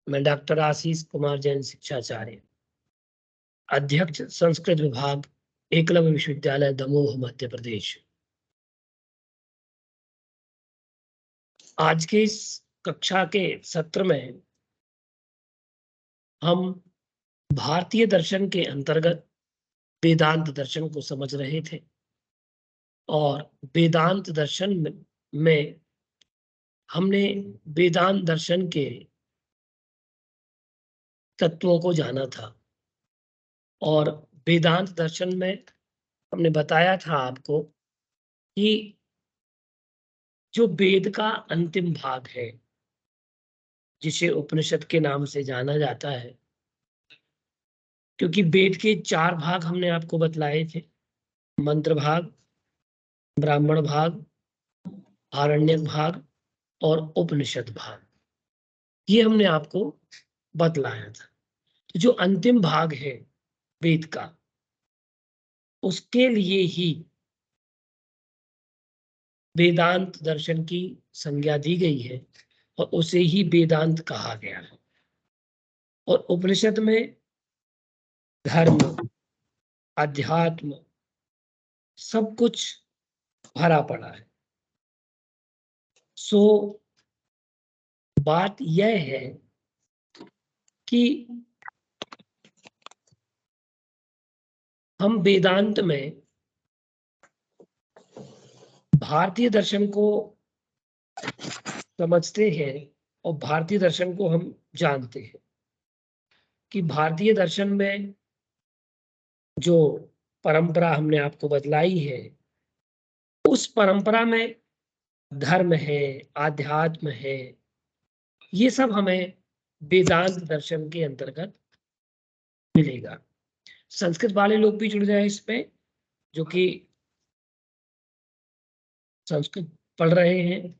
मैं डॉक्टर आशीष कुमार जैन, शिक्षाचार्य, अध्यक्ष संस्कृत विभाग, एकलव्य विश्वविद्यालय दमोह, मध्य प्रदेश। आज के इस कक्षा के सत्र में हम भारतीय दर्शन के अंतर्गत वेदांत दर्शन को समझ रहे थे और वेदांत दर्शन में हमने वेदांत दर्शन के तत्वों को जाना था और वेदांत दर्शन में हमने बताया था आपको कि जो वेद का अंतिम भाग है, जिसे उपनिषद के नाम से जाना जाता है, क्योंकि वेद के 4 भाग हमने आपको बतलाए थे, मंत्र भाग, ब्राह्मण भाग, आरण्यक भाग और उपनिषद भाग, ये हमने आपको बतलाया था। तो जो अंतिम भाग है वेद का, उसके लिए ही वेदांत दर्शन की संज्ञा दी गई है और उसे ही वेदांत कहा गया है। और उपनिषद में धर्म, अध्यात्म, सब कुछ भरा पड़ा है। सो बात यह है कि हम वेदांत में भारतीय दर्शन को समझते हैं और भारतीय दर्शन को हम जानते हैं कि भारतीय दर्शन में जो परंपरा हमने आपको बतलाई है, उस परंपरा में धर्म है, आध्यात्म है, ये सब हमें वेदांत दर्शन के अंतर्गत मिलेगा। संस्कृत वाले लोग भी जुड़ जाए इसमें, जो कि संस्कृत पढ़ रहे हैं।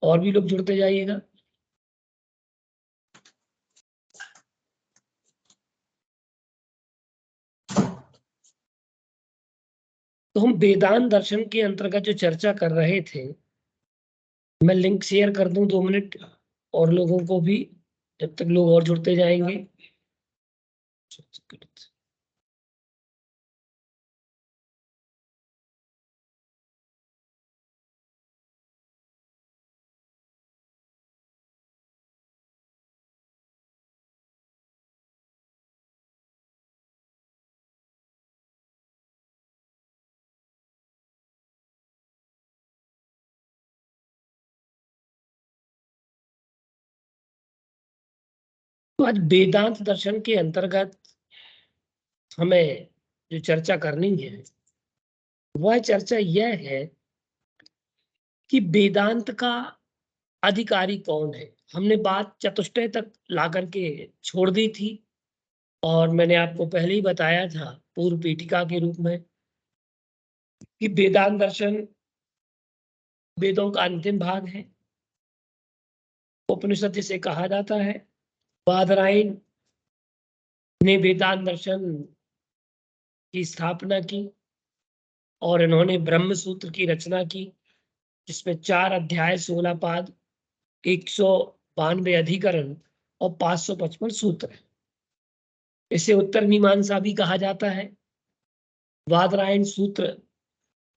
और भी लोग जुड़ते जाइएगा। तो हम वेदांत दर्शन के अंतर्गत जो चर्चा कर रहे थे, मैं लिंक शेयर कर दूं 2 मिनट और लोगों को भी, जब तक लोग और जुड़ते जाएंगे। तो आज वेदांत दर्शन के अंतर्गत हमें जो चर्चा करनी है, वह चर्चा यह है कि वेदांत का अधिकारी कौन है। हमने बात चतुष्टय तक ला करके छोड़ दी थी और मैंने आपको पहले ही बताया था पूर्व पीठिका के रूप में कि वेदांत दर्शन वेदों का अंतिम भाग है। उपनिषद जिसे कहा जाता है। बादरायण ने वेदांत दर्शन की स्थापना की और इन्होंने ब्रह्म सूत्र की रचना की, जिसमें 4 अध्याय, 16 पाद, 192 अधिकरण और 555 सूत्र है। इसे उत्तर मीमांसा भी कहा जाता है। बादरायण सूत्र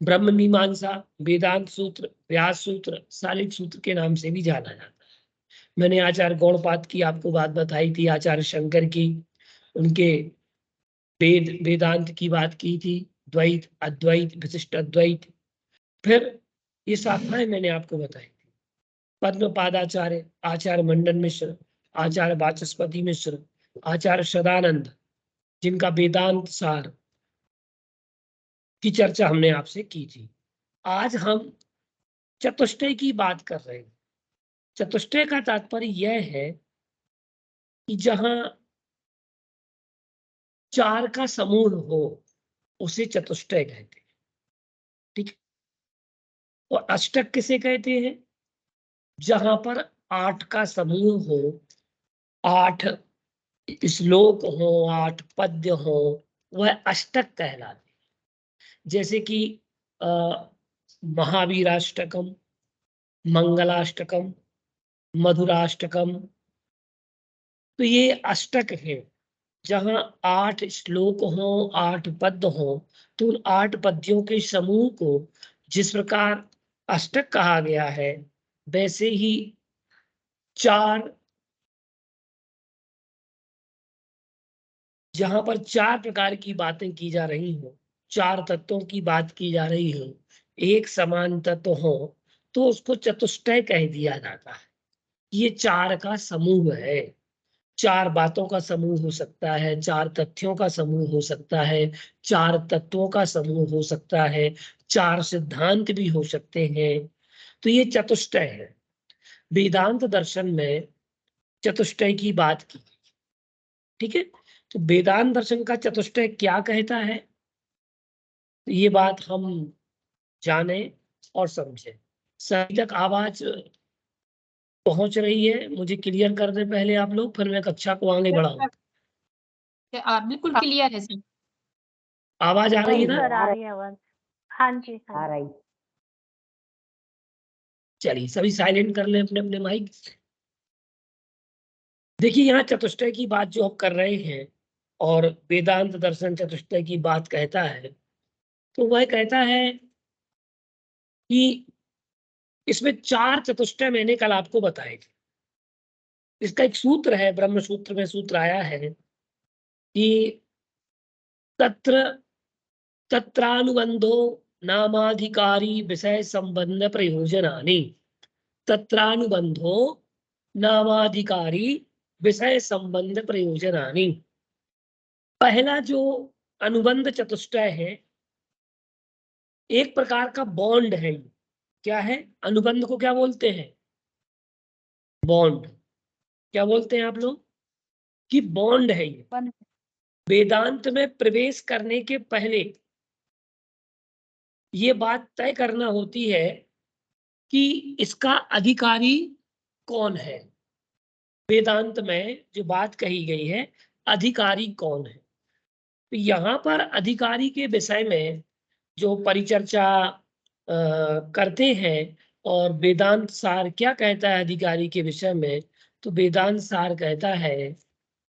ब्रह्म मीमांसा, वेदांत सूत्र, व्यास सूत्र, सालिक सूत्र के नाम से भी जाना जाता है। मैंने आचार्य गौड़पाद की आपको बात बताई थी, आचार्य शंकर की, उनके वेदांत की बात की थी, द्वैत, अद्वैत, विशिष्ट अद्वैत। फिर ये शाखाएं मैंने आपको बताई थी। पद्मपादाचार्य, आचार्य मंडन मिश्र, आचार्य वाचस्पति मिश्र, आचार्य सदानंद, जिनका वेदांत सार की चर्चा हमने आपसे की थी। आज हम चतुष्टय की बात कर रहे हैं। चतुष्टय का तात्पर्य यह है कि जहां 4 का समूह हो, उसे चतुष्टय कहते हैं। ठीक है। और अष्टक किसे कहते हैं? जहां पर 8 का समूह हो, 8 श्लोक हो, 8 पद्य हो, वह अष्टक कहलाते। जैसे कि महावीराष्टकम, मंगलाष्टकम, मधुराष्टकम, तो ये अष्टक है जहां 8 श्लोक हों, 8 पद्य हों, तो उन 8 पद्यों के समूह को जिस प्रकार अष्टक कहा गया है, वैसे ही 4, जहां पर 4 प्रकार की बातें की जा रही हो, 4 तत्वों की बात की जा रही हो, एक समान तत्व हो, तो उसको चतुष्टय कह दिया जाता है। ये 4 का समूह है। 4 बातों का समूह हो सकता है, 4 तथ्यों का समूह हो सकता है, 4 तत्वों का समूह हो सकता है, 4 सिद्धांत भी हो सकते हैं। तो ये चतुष्टय है। वेदांत दर्शन में चतुष्टय की बात की, ठीक है। तो वेदांत दर्शन का चतुष्टय क्या कहता है, तो ये बात हम जाने और समझे। सभी तक आवाज पहुंच रही है? मुझे क्लियर कर दे पहले आप लोग, फिर मैं कक्षा को आगे बढ़ाऊं। बिल्कुल क्लियर है सर। आवाज आ रही है ना? सर आ रही है आवाज। हाँ जी आ रही। चलिए सभी साइलेंट कर लें अपने अपने माइक। देखिए यहाँ चतुष्टय की बात जो हम कर रहे हैं, और वेदांत दर्शन चतुष्टय की बात कहता है, तो वह कहता है कि इसमें 4 चतुष्टय मैंने कल आपको बताए थे। इसका एक सूत्र है, ब्रह्म सूत्र में सूत्र आया है कि तत्र तत्रानुबंधो नामाधिकारी विषय संबंध प्रयोजनानि। तत्रानुबंधो नामाधिकारी विषय संबंध प्रयोजनानि। पहला जो अनुबंध चतुष्टय है, एक प्रकार का बॉन्ड है। क्या है? अनुबंध को क्या बोलते हैं? बॉन्ड। क्या बोलते हैं आप लोग? कि बॉन्ड है ये। वेदांत में प्रवेश करने के पहले ये बात तय करना होती है कि इसका अधिकारी कौन है। वेदांत में जो बात कही गई है, अधिकारी कौन है, तो यहाँ पर अधिकारी के विषय में जो परिचर्चा करते हैं, और वेदांत सार क्या कहता है अधिकारी के विषय में, तो वेदांत सार कहता है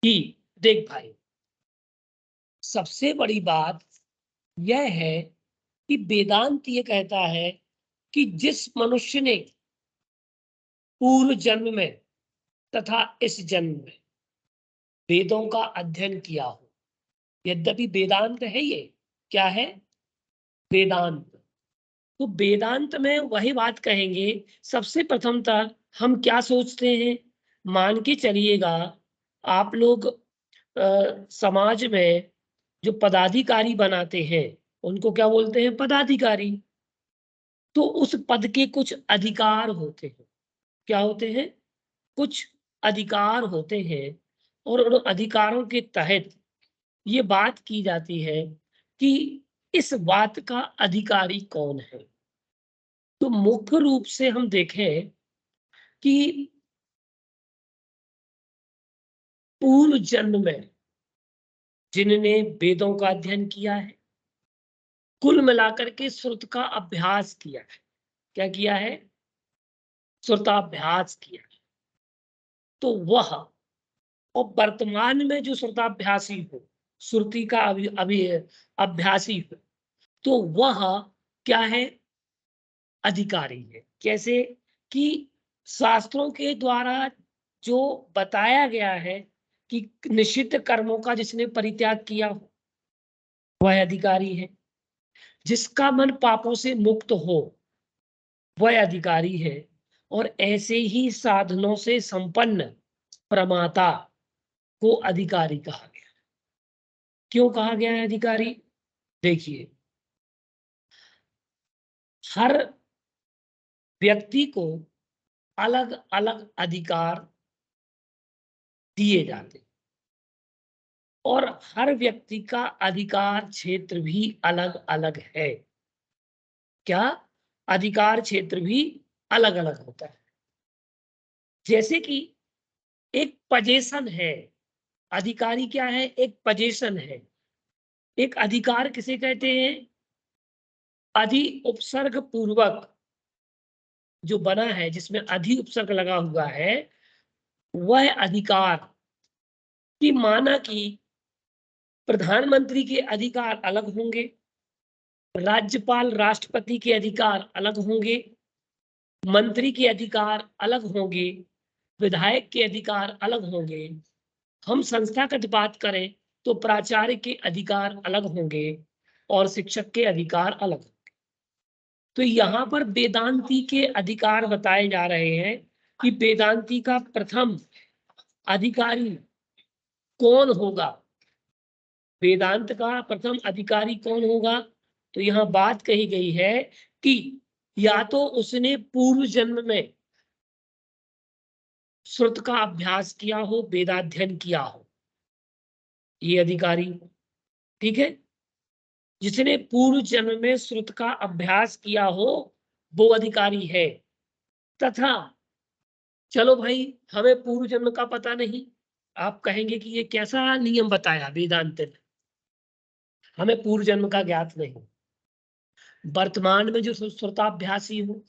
कि देख भाई, सबसे बड़ी बात यह है कि वेदांत ये कहता है कि जिस मनुष्य ने पूर्व जन्म में तथा इस जन्म में वेदों का अध्ययन किया हो, यद्यपि वेदांत है ये, क्या है? वेदांत। तो वेदांत में वही बात कहेंगे। सबसे प्रथमतः हम क्या सोचते हैं, मान के चलिएगा आप लोग समाज में जो पदाधिकारी बनाते हैं, उनको क्या बोलते हैं? पदाधिकारी। तो उस पद के कुछ अधिकार होते हैं। क्या होते हैं? कुछ अधिकार होते हैं, और उन अधिकारों के तहत ये बात की जाती है कि इस बात का अधिकारी कौन है। तो मुख्य रूप से हम देखें कि पूर्व जन्म में जिनने वेदों का अध्ययन किया है, कुल मिलाकर के श्रुत का अभ्यास किया है। क्या किया है? श्रुताभ्यास किया है। तो वह, और वर्तमान में जो श्रुताभ्यासी हो, श्रुति का अभी अभ्यासी हो, तो वह क्या है? अधिकारी है। कैसे? कि शास्त्रों के द्वारा जो बताया गया है कि निषिद्ध कर्मों का जिसने परित्याग किया हो, वह अधिकारी है। जिसका मन पापों से मुक्त हो, वह अधिकारी है। और ऐसे ही साधनों से संपन्न प्रमाता को अधिकारी कहा गया। क्यों कहा गया है अधिकारी? देखिए, हर व्यक्ति को अलग अलग अधिकार दिए जाते, और हर व्यक्ति का अधिकार क्षेत्र भी अलग अलग है। क्या? अधिकार क्षेत्र भी अलग अलग होता है। जैसे कि एक पोजीशन है, अधिकारी क्या है? एक पोजीशन है। एक अधिकार किसे कहते हैं? अधि उपसर्ग पूर्वक जो बना है, जिसमें अधि उपसर्ग लगा हुआ है, वह अधिकार की माना कि प्रधानमंत्री के अधिकार अलग होंगे, राज्यपाल राष्ट्रपति के अधिकार अलग होंगे, मंत्री के अधिकार अलग होंगे, विधायक के अधिकार अलग होंगे। हम संस्थागत बात करें तो प्राचार्य के अधिकार अलग होंगे और शिक्षक के अधिकार अलग। तो यहाँ पर वेदांती के अधिकार बताए जा रहे हैं कि वेदांती का प्रथम अधिकारी कौन होगा, वेदांत का प्रथम अधिकारी कौन होगा। तो यहाँ बात कही गई है कि या तो उसने पूर्व जन्म में श्रुत का अभ्यास किया हो, वेदाध्ययन किया हो, ये अधिकारी, ठीक है। जिसने पूर्व जन्म में श्रुत का अभ्यास किया हो वो अधिकारी है। तथा चलो भाई हमें पूर्व जन्म का पता नहीं, आप कहेंगे कि ये कैसा नियम बताया वेदांत ने, हमें पूर्व जन्म का ज्ञात नहीं। वर्तमान में जो श्रुताभ्यासी हो,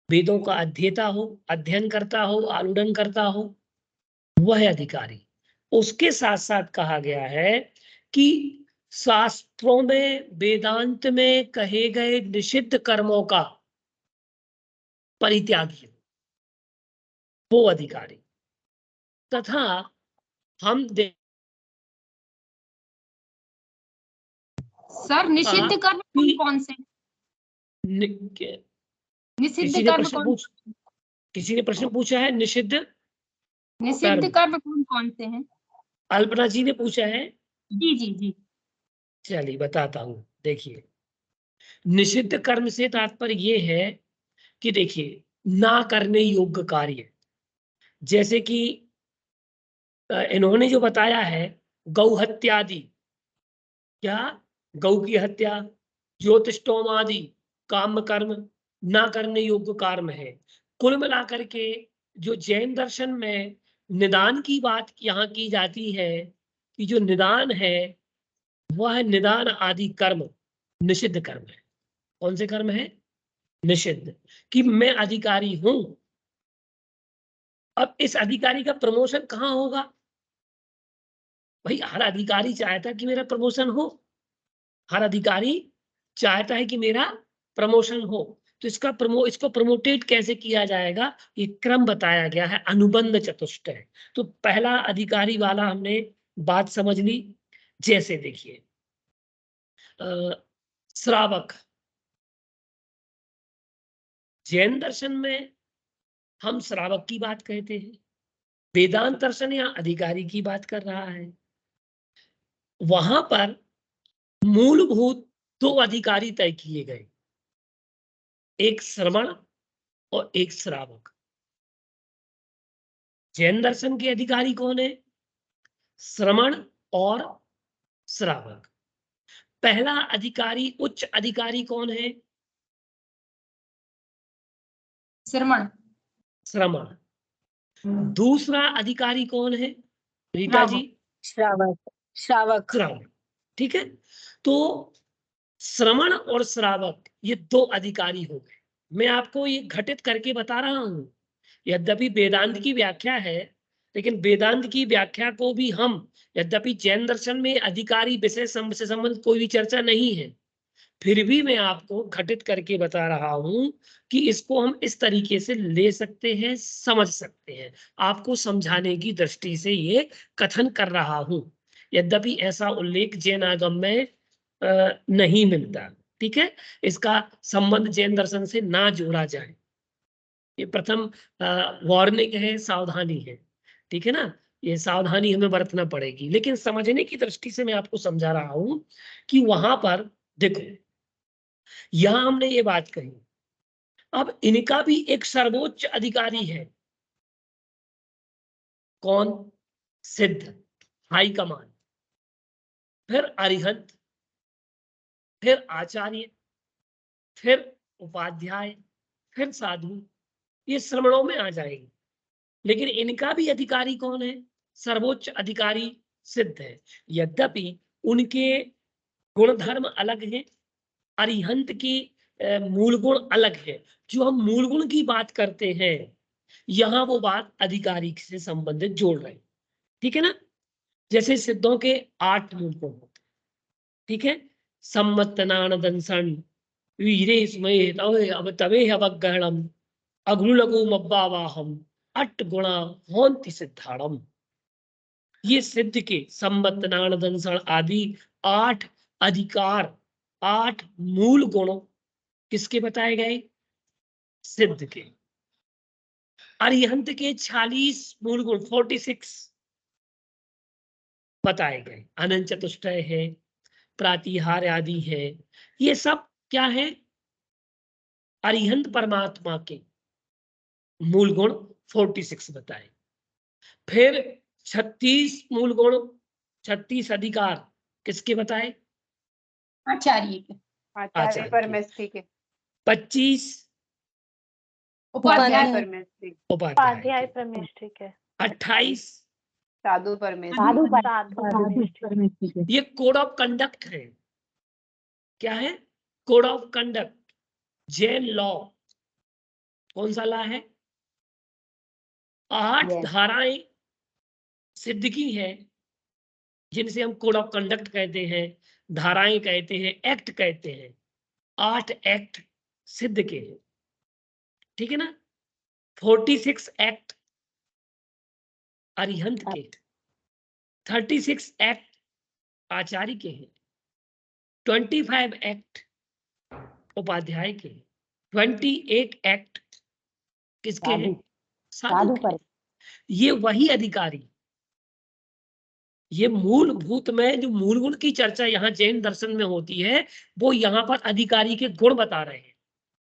वेदों का अध्येता हो, अध्ययन करता हो, आलूढ़न करता हो, वह अधिकारी। उसके साथ साथ कहा गया है कि शास्त्रों में, वेदांत में कहे गए निषिद्ध कर्मों का परित्यागी वो अधिकारी। तथा हम सर निषिद्ध कर्म कौन से? निषिद्ध कर्म कौन? किसी ने प्रश्न पूछा है निषिद्ध कर्म कौन से हैं? अल्पना जी ने पूछा है। जी जी जी, चलिए बताता हूं। देखिए, निषिद्ध कर्म से तात्पर्य ये है कि देखिए, ना करने योग्य कार्य, जैसे कि इन्होंने जो बताया है गौ हत्यादि, क्या गौ की हत्या, ज्योतिषोम आदि काम कर्म ना करने योग्य कर्म है। कुल मिलाकर के जो जैन दर्शन में निदान की बात यहाँ की जाती है कि जो निदान है वह निदान आदि कर्म निषिद्ध कर्म है। कौन से कर्म है? निषिद्ध। कि मैं अधिकारी हूं, अब इस अधिकारी का प्रमोशन कहां होगा? भाई हर अधिकारी चाहता है कि मेरा प्रमोशन हो, हर अधिकारी चाहता है कि मेरा प्रमोशन हो। तो इसको प्रमोटेट कैसे किया जाएगा, ये क्रम बताया गया है, अनुबंध चतुष्टय। तो पहला अधिकारी वाला हमने बात समझ ली। जैसे देखिए श्रावक, जैन दर्शन में हम श्रावक की बात कहते हैं, वेदांत दर्शन या अधिकारी की बात कर रहा है। वहां पर मूलभूत दो अधिकारी तय किए गए, एक श्रवण और एक श्रावक। जैन दर्शन के अधिकारी कौन है? श्रवण और श्रावक। पहला अधिकारी, उच्च अधिकारी कौन है? श्रवण। श्रवण। दूसरा अधिकारी कौन है रीता जी? श्रावक। श्रावक। श्रावक, ठीक है। तो श्रवण और श्रावक ये दो अधिकारी हो गए। मैं आपको ये घटित करके बता रहा हूं। यद्यपि वेदांत की व्याख्या है, लेकिन वेदांत की व्याख्या को भी हम, यद्यपि जैन दर्शन में अधिकारी विषय से संबंधित कोई भी चर्चा नहीं है, फिर भी मैं आपको घटित करके बता रहा हूं कि इसको हम इस तरीके से ले सकते हैं, समझ सकते हैं। आपको समझाने की दृष्टि से ये कथन कर रहा हूं। यद्यपि ऐसा उल्लेख जैन आगम में नहीं मिलता, ठीक है। इसका संबंध जैन दर्शन से ना जोड़ा जाए, ये प्रथम वार्निंग है, सावधानी है, ठीक है ना। ये सावधानी हमें बरतना पड़ेगी, लेकिन समझने की दृष्टि से मैं आपको समझा रहा हूं कि वहां पर देखो, यहां हमने ये बात कही, अब इनका भी एक सर्वोच्च अधिकारी है। कौन? सिद्ध, हाई कमान, फिर अरिहंत, फिर आचार्य, फिर उपाध्याय, फिर साधु, ये श्रवणों में आ जाएंगे। लेकिन इनका भी अधिकारी कौन है? सर्वोच्च अधिकारी सिद्ध है। यद्यपि उनके गुण धर्म अलग है, अरिहंत की मूल गुण अलग है। जो हम मूल गुण की बात करते हैं यहाँ वो बात अधिकारी से संबंधित जोड़ रहे हैं, ठीक है ना। जैसे सिद्धों के 8 मूल गुण होते हैं, ठीक है। सम्मतनान दंसन वीरे स्मये तवे अब तवे अवगणम अग्नुलघु मब्बावाहम अट गुणा होन्ति सिद्धाड़म। ये सिद्ध के सम्मतनान दंसन आदि 8 अधिकार, 8 मूल गुण किसके बताए गए? सिद्ध के। अरिहंत के 46 मूल गुण 46 बताए गए। अनंत चतुष्टय है, प्रातिहार आदि है, ये सब क्या है? अरिहंत परमात्मा के मूल गुण 46 बताए। फिर 36 मूल गुण, 36 अधिकार किसके बताए? आचार्य के, आचार्य परमेष्ठी के, 25 उपाध्याय उपाध्याय परमेष्ठी, उपाध्याय के, परमेष्ठी के, 28 साधु परमेष्ठी, परमेष्ठी के, ये कोड ऑफ कंडक्ट है। क्या है? Code of conduct, Jain law. कौन सा लॉ है? 8 जैन। धाराएं सिद्ध की है जिनसे हम कोड ऑफ कंडक्ट कहते हैं, धाराएं कहते हैं, एक्ट कहते हैं। 8 एक्ट सिद्ध के हैं, ठीक है ना। 46 एक्ट अरिहंत के, 36 एक्ट आचार्य के हैं, 25 एक्ट उपाध्याय के, 28 एक्ट किसके हैं? साधु के। ये वही अधिकारी, ये मूलभूत में जो मूल गुण की चर्चा यहाँ जैन दर्शन में होती है वो यहाँ पर अधिकारी के गुण बता रहे हैं,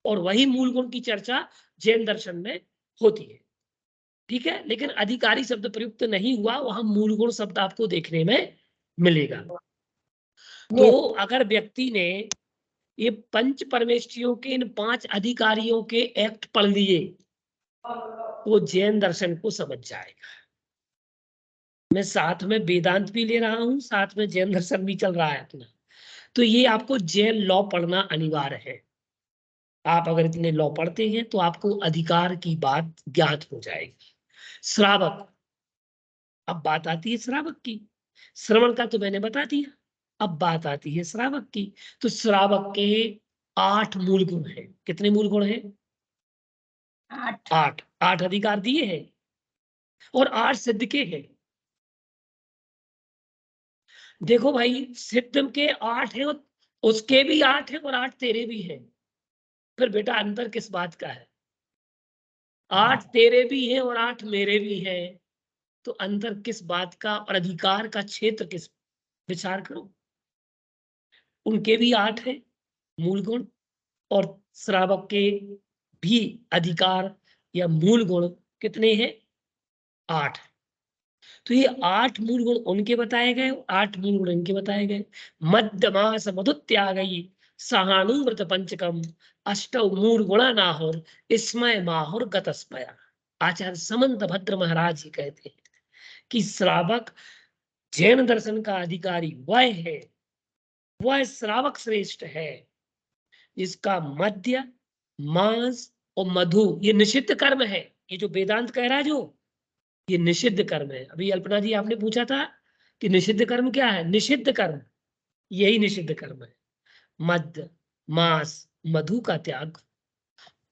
और वही मूल गुण की चर्चा जैन दर्शन में होती है, ठीक है। लेकिन अधिकारी शब्द प्रयुक्त नहीं हुआ, वहां मूल गुण शब्द आपको देखने में मिलेगा। तो अगर व्यक्ति ने ये पंच परमेष्ठियों के इन 5 अधिकारियों के एक्ट पढ़ लिए वो जैन दर्शन को समझ जाएगा। मैं साथ में वेदांत भी ले रहा हूं, साथ में जैन दर्शन भी चल रहा है अपना। तो ये आपको जैन लॉ पढ़ना अनिवार्य है। आप अगर इतने लॉ पढ़ते हैं तो आपको अधिकार की बात ज्ञात हो जाएगी। श्रावक, अब बात आती है श्रावक की। श्रवण का तो मैंने बता दिया, अब बात आती है श्रावक की। तो श्रावक के 8 मूल गुण हैं। कितने मूल गुण हैं? 8। 8 अधिकार दिए हैं और 8 सिद्ध के हैं। देखो भाई, सिद्ध के 8 हैं और उसके भी 8 हैं और 8 तेरे भी हैं। फिर बेटा अंतर किस बात का है? 8 तेरे भी हैं और 8 मेरे भी हैं, तो अंतर किस बात का? और अधिकार का क्षेत्र किस? विचार करो। उनके भी 8 है मूल गुण और श्रावक के भी अधिकार या मूल गुण कितने हैं? 8। तो ये 8 मूल गुण उनके बताए गए, 8 मूल गुण इनके बताए गए। मध्यमास मधुत्यागई सहानुव्रत पंचकम अष्टौ मूल गुणा नाहुर स्मय माहुर गतस्मया। आचार्य समंत भद्र महाराज जी कहते हैं कि श्रावक जैन दर्शन का अधिकारी वह है, वह श्रावक श्रेष्ठ है जिसका मध्य, मांस और मधु ये निषिद्ध कर्म है। ये जो वेदांत कह रहा है जो ये निषिद्ध कर्म है। अभी अल्पना जी आपने पूछा था कि निषिद्ध कर्म क्या है? निषिद्ध कर्म यही निषिद्ध कर्म है। मध्य, मांस, मधु का त्याग,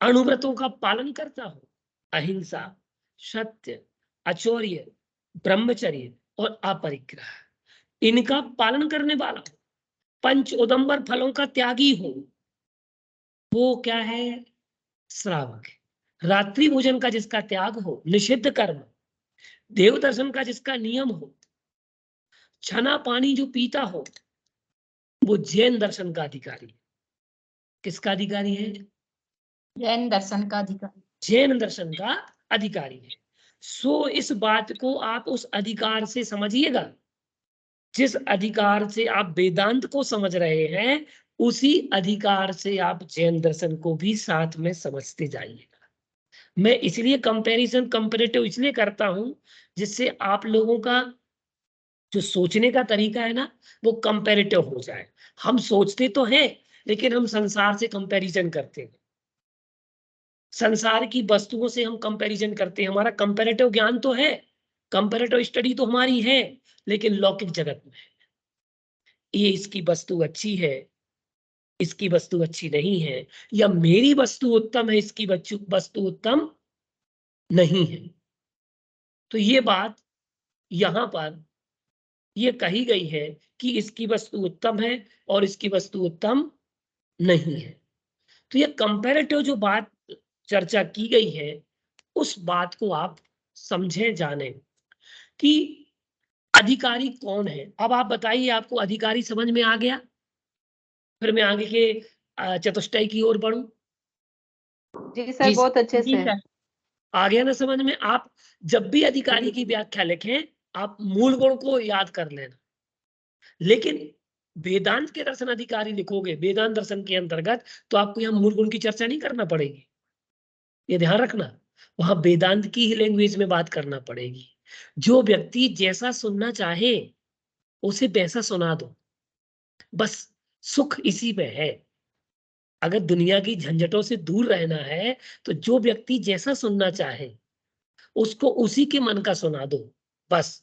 अणुव्रतों का पालन करता हो, अहिंसा, सत्य, अचौर्य, ब्रह्मचर्य और अपरिग्रह, इनका पालन करने वाला हो, पंच उदंबर फलों का त्यागी हो, वो क्या है? श्रावक है। रात्रि भोजन का जिसका त्याग हो, निषिद्ध कर्म, देव दर्शन का जिसका नियम हो, छना पानी जो पीता हो, वो जैन दर्शन का अधिकारी है। किसका अधिकारी है? जैन दर्शन का अधिकारी। जैन दर्शन का अधिकारी है। सो इस बात को आप उस अधिकार से समझिएगा, जिस अधिकार से आप वेदांत को समझ रहे हैं उसी अधिकार से आप जैन दर्शन को भी साथ में समझते जाइएगा। मैं इसलिए कंपैरिजन कंपैरेटिव इसलिए करता हूं जिससे आप लोगों का जो सोचने का तरीका है ना वो कंपैरेटिव हो जाए। हम सोचते तो हैं लेकिन हम संसार से कंपैरिजन करते हैं, संसार की वस्तुओं से हम कंपैरिजन करते हैं। हमारा कंपैरेटिव ज्ञान तो है, कंपैरेटिव स्टडी तो हमारी है, लेकिन लौकिक जगत में ये इसकी वस्तु अच्छी है, इसकी वस्तु अच्छी नहीं है, या मेरी वस्तु उत्तम है, इसकी वस्तु उत्तम नहीं है। तो ये बात यहां पर ये कही गई है कि इसकी वस्तु उत्तम है और इसकी वस्तु उत्तम नहीं है। तो ये कंपैरेटिव जो बात चर्चा की गई है उस बात को आप समझे, जाने कि अधिकारी कौन है। अब आप बताइए, आपको अधिकारी समझ में आ गया? फिर मैं आगे के चतुष्टय की ओर बढ़ूं। जी सर, बहुत अच्छे जी से। सर। आ गया ना समझ में? आप जब भी अधिकारी की व्याख्या लिखें आप मूल गुण को याद कर लेना, लेकिन वेदांत के दर्शन अधिकारी लिखोगे वेदांत दर्शन के अंतर्गत तो आपको यहाँ मूल गुण की चर्चा नहीं करना पड़ेगी, ये ध्यान रखना। वहां वेदांत की ही लैंग्वेज में बात करना पड़ेगी। जो व्यक्ति जैसा सुनना चाहे उसे वैसा सुना दो, बस सुख इसी में है। अगर दुनिया की झंझटों से दूर रहना है तो जो व्यक्ति जैसा सुनना चाहे उसको उसी के मन का सुना दो, बस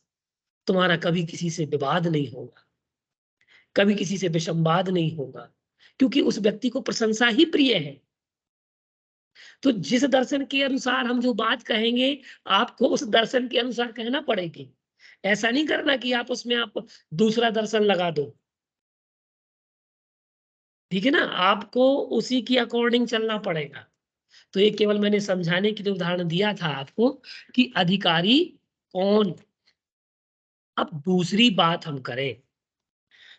तुम्हारा कभी किसी से विवाद नहीं होगा, कभी किसी से विसंवाद नहीं होगा, क्योंकि उस व्यक्ति को प्रशंसा ही प्रिय है। तो जिस दर्शन के अनुसार हम जो बात कहेंगे आपको उस दर्शन के अनुसार कहना पड़ेगी। ऐसा नहीं करना कि आप उसमें आप दूसरा दर्शन लगा दो, ठीक है ना? आपको उसी की अकॉर्डिंग चलना पड़ेगा। तो ये केवल मैंने समझाने के लिए उदाहरण दिया था आपको कि अधिकारी कौन। अब दूसरी बात हम करें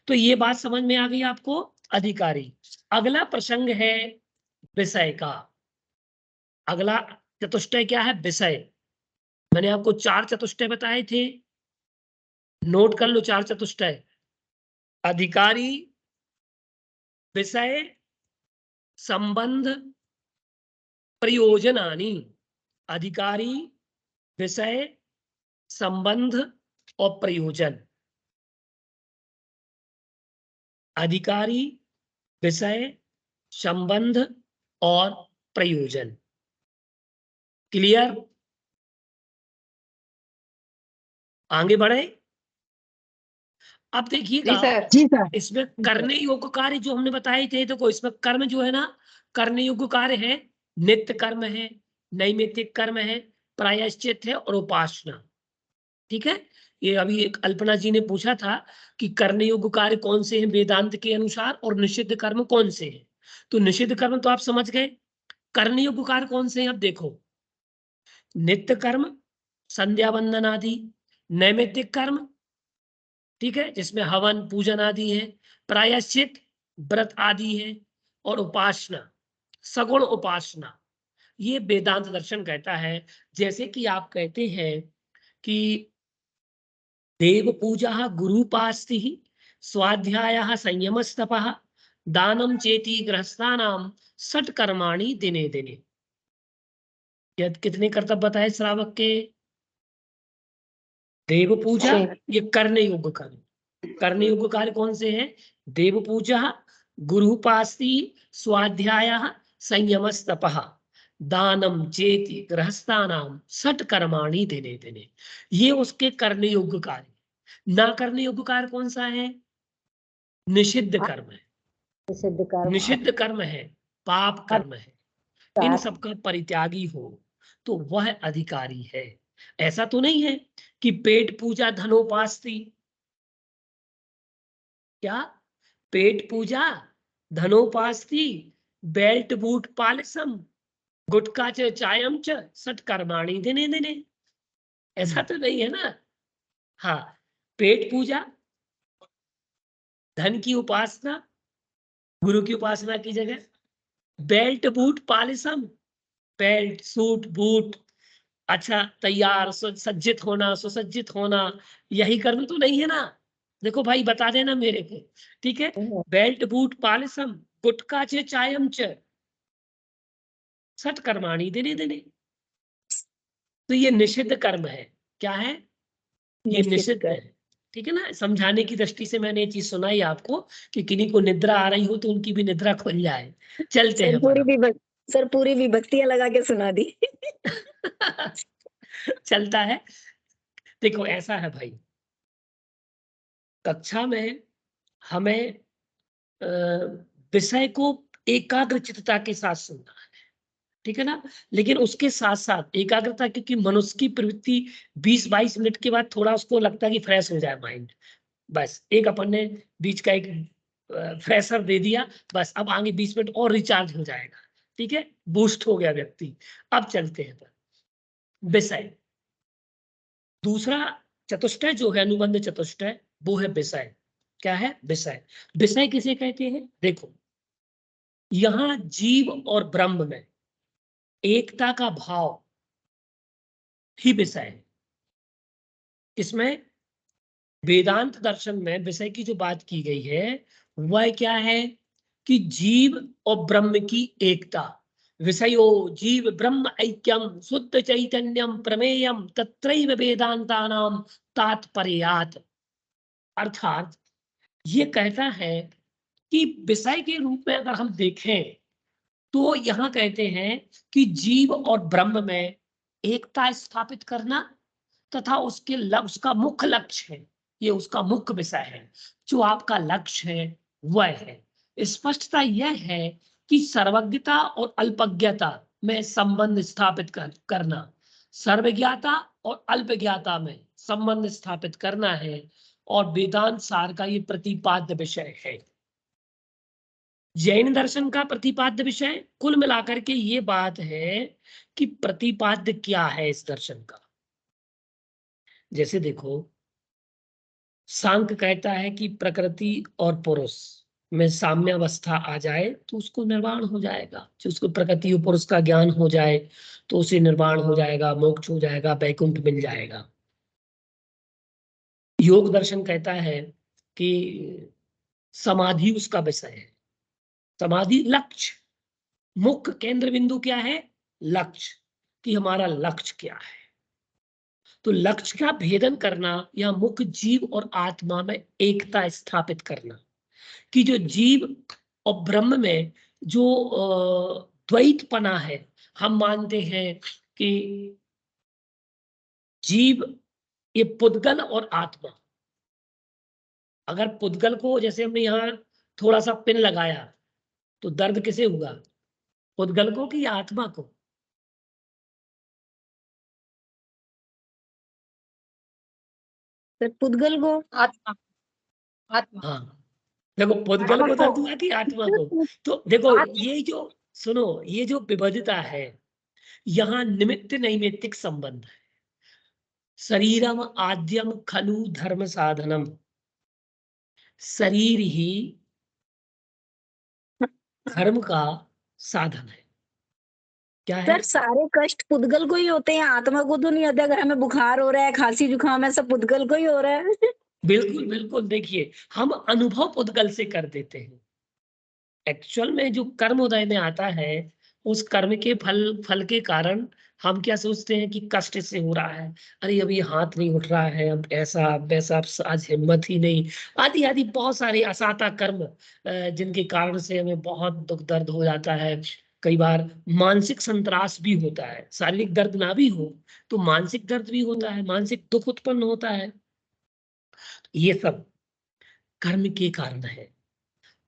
तो ये बात समझ में आ गई आपको, अधिकारी। अगला प्रसंग है विषय का। अगला चतुष्टय क्या है? विषय। मैंने आपको 4 चतुष्टय बताए थे, नोट कर लो 4 चतुष्टय। अधिकारी, विषय, संबंध, प्रयोजनानि। अधिकारी, विषय, संबंध और प्रयोजन। अधिकारी, विषय, संबंध और प्रयोजन। क्लियर? आगे बढ़े। अब जी देखिएगा, सर। जी सर। इसमें करने योग्य कार्य जो हमने बताए थे, देखो इसमें कर्म जो है ना, करने योग्य कार्य है, नित्य कर्म है, नैमित्तिक कर्म है, प्रायश्चित है और उपासना। ठीक है? ये अभी एक अल्पना जी ने पूछा था कि करने योग्य कार्य कौन से हैं वेदांत के अनुसार और निषिद्ध कर्म कौन से हैं। तो निषिद्ध कर्म तो आप समझ गए, करने योग्य कार्य कौन से हैं अब देखो। नित्य कर्म, संध्या वंदन आदि, नैमित्तिक कर्म, ठीक है, जिसमें हवन पूजन आदि है, प्रायश्चित व्रत आदि है, और उपासना, सगुण उपासना। ये वेदांत दर्शन कहता है। जैसे कि आप कहते हैं कि देव पूजा गुरुपास्ति स्वाध्याय संयमस्तपः दानम चेति गृहस्थानाम षट कर्माणि दिने दिने। कितने कर्तव्य बताए श्रावक के? देव पूजा, ये करने योग्य कार्य। करने योग्य कार्य कौन से हैं? देव पूजा, गुरुपास्ति, स्वाध्याय, संयमस्तपः, दानम चेति गृहस्थानाम षट कर्माणि दिने दिने। ये उसके करने योग्य कार्य। ना करने योग्य कार्य कौन सा है? निषिद्ध कर्म है। सिद्ध कर्म। निषिद्ध कर्म है, पाप कर्म है, इन सबका परित्यागी हो तो वह अधिकारी है। ऐसा तो नहीं है कि पेट पूजा धनोपास्ति। क्या? पेट पूजा धनोपास्ति बेल्ट बूट पालसम गुटका च चायम च षट कर्माणि दिने दिने। ऐसा तो नहीं है ना। हाँ, पेट पूजा, धन की उपासना, गुरु की उपासना की जगह, बेल्ट बूट पालिसम, बेल्ट सूट बूट, अच्छा तैयार सज्जित होना, सुसज्जित होना, यही कर्म तो नहीं है ना। देखो भाई बता देना मेरे को, ठीक है? बेल्ट बूट पालिसम गुटका चे चायम च षट कर्माणि दिने दिने। तो ये निषिद्ध कर्म है। क्या है? ये निषिद्ध है। ठीक है ना, समझाने की दृष्टि से मैंने ये चीज सुनाई आपको कि किन्हीं को निद्रा आ रही हो तो उनकी भी निद्रा खुल जाए। चलते हैं सर पूरी विभक्तियां लगा के सुना दी। चलता है। देखो ऐसा है भाई, कक्षा में हमें विषय को एकाग्रचित्तता के साथ सुनना है, ठीक है ना। लेकिन उसके साथ साथ एकाग्रता, क्योंकि मनुष्य की प्रवृत्ति 20-22 मिनट के बाद थोड़ा उसको लगता है कि फ्रेश हो जाए माइंड, बस एक अपन ने बीच का एक फ्रेशर दे दिया, बस अब आगे 20 मिनट और रिचार्ज हो जाएगा, ठीक है, बूस्ट हो गया व्यक्ति। अब चलते हैं विषय। दूसरा चतुष्टय जो है, अनुबंध चतुष्टय, वो है विषय। क्या है? विषय। विषय किसे कहते हैं? देखो, यहां जीव और ब्रह्म में एकता का भाव ही विषय है। इसमें वेदांत दर्शन में विषय की जो बात की गई है वह क्या है कि जीव और ब्रह्म की एकता। विषयो जीव ब्रह्म ऐक्यम शुद्ध चैतन्यम प्रमेयम तत्रैव वेदांतानाम तात्पर्यात्। अर्थात ये कहता है कि विषय के रूप में अगर हम देखें तो यहां कहते हैं कि जीव और ब्रह्म में एकता स्थापित करना तथा उसका मुख्य लक्ष्य है, ये उसका मुख्य विषय है। जो आपका लक्ष्य है वह है, स्पष्टता यह है कि सर्वज्ञता और अल्पज्ञता में संबंध स्थापित करना, सर्वज्ञता और अल्पज्ञता में संबंध स्थापित करना है, और वेदांत सार का ये प्रतिपाद्य विषय है। जैन दर्शन का प्रतिपाद्य विषय कुल मिलाकर के ये बात है कि प्रतिपाद्य क्या है इस दर्शन का। जैसे देखो, सांख्य कहता है कि प्रकृति और पुरुष में साम्यावस्था आ जाए तो उसको निर्वाण हो जाएगा। जो उसको प्रकृति और पुरुष का ज्ञान हो जाए तो उसे निर्वाण हो जाएगा, मोक्ष हो जाएगा, वैकुंठ मिल जाएगा। योग दर्शन कहता है कि समाधि उसका विषय है। समाधि लक्ष्य, मुख्य केंद्र बिंदु क्या है? लक्ष्य, कि हमारा लक्ष्य क्या है। तो लक्ष्य का भेदन करना या मुख्य जीव और आत्मा में एकता स्थापित करना, कि जो जीव और ब्रह्म में जो द्वैतपना है, हम मानते हैं कि जीव ये पुद्गल और आत्मा। अगर पुद्गल को, जैसे हमने यहाँ थोड़ा सा पिन लगाया तो दर्द किसे हुआ? पुद्गल को कि आत्मा को? सर पुद्गल को। आत्मा। आत्मा। हाँ, देखो पुद्गल को दर्द हुआ कि आत्मा को? तो देखो ये जो, सुनो, ये जो विविधता है, यहाँ निमित्त नैमित्तिक संबंध है। शरीरम आद्यम खलु धर्म साधनम, शरीर ही धर्म का साधन है। क्या है? सर सारे कष्ट पुद्गल को ही होते हैं, आत्मा को तो नहीं होता। अगर हमें बुखार हो रहा है, खांसी जुकाम है, सब पुद्गल को ही हो रहा है। बिल्कुल बिल्कुल। देखिए, हम अनुभव पुद्गल से कर देते हैं। एक्चुअल में जो कर्म उदय में आता है, उस कर्म के फल के कारण हम क्या सोचते हैं कि कष्ट से हो रहा है, अरे अभी हाथ नहीं उठ रहा है, अब ऐसा वैसा, आज हिम्मत ही नहीं, आदि आदि बहुत सारे असाता कर्म जिनके कारण से हमें बहुत दुख दर्द हो जाता है। कई बार मानसिक संतरास भी होता है, शारीरिक दर्द ना भी हो तो मानसिक दर्द भी होता है, मानसिक दुख उत्पन्न होता है। ये सब कर्म के कारण है।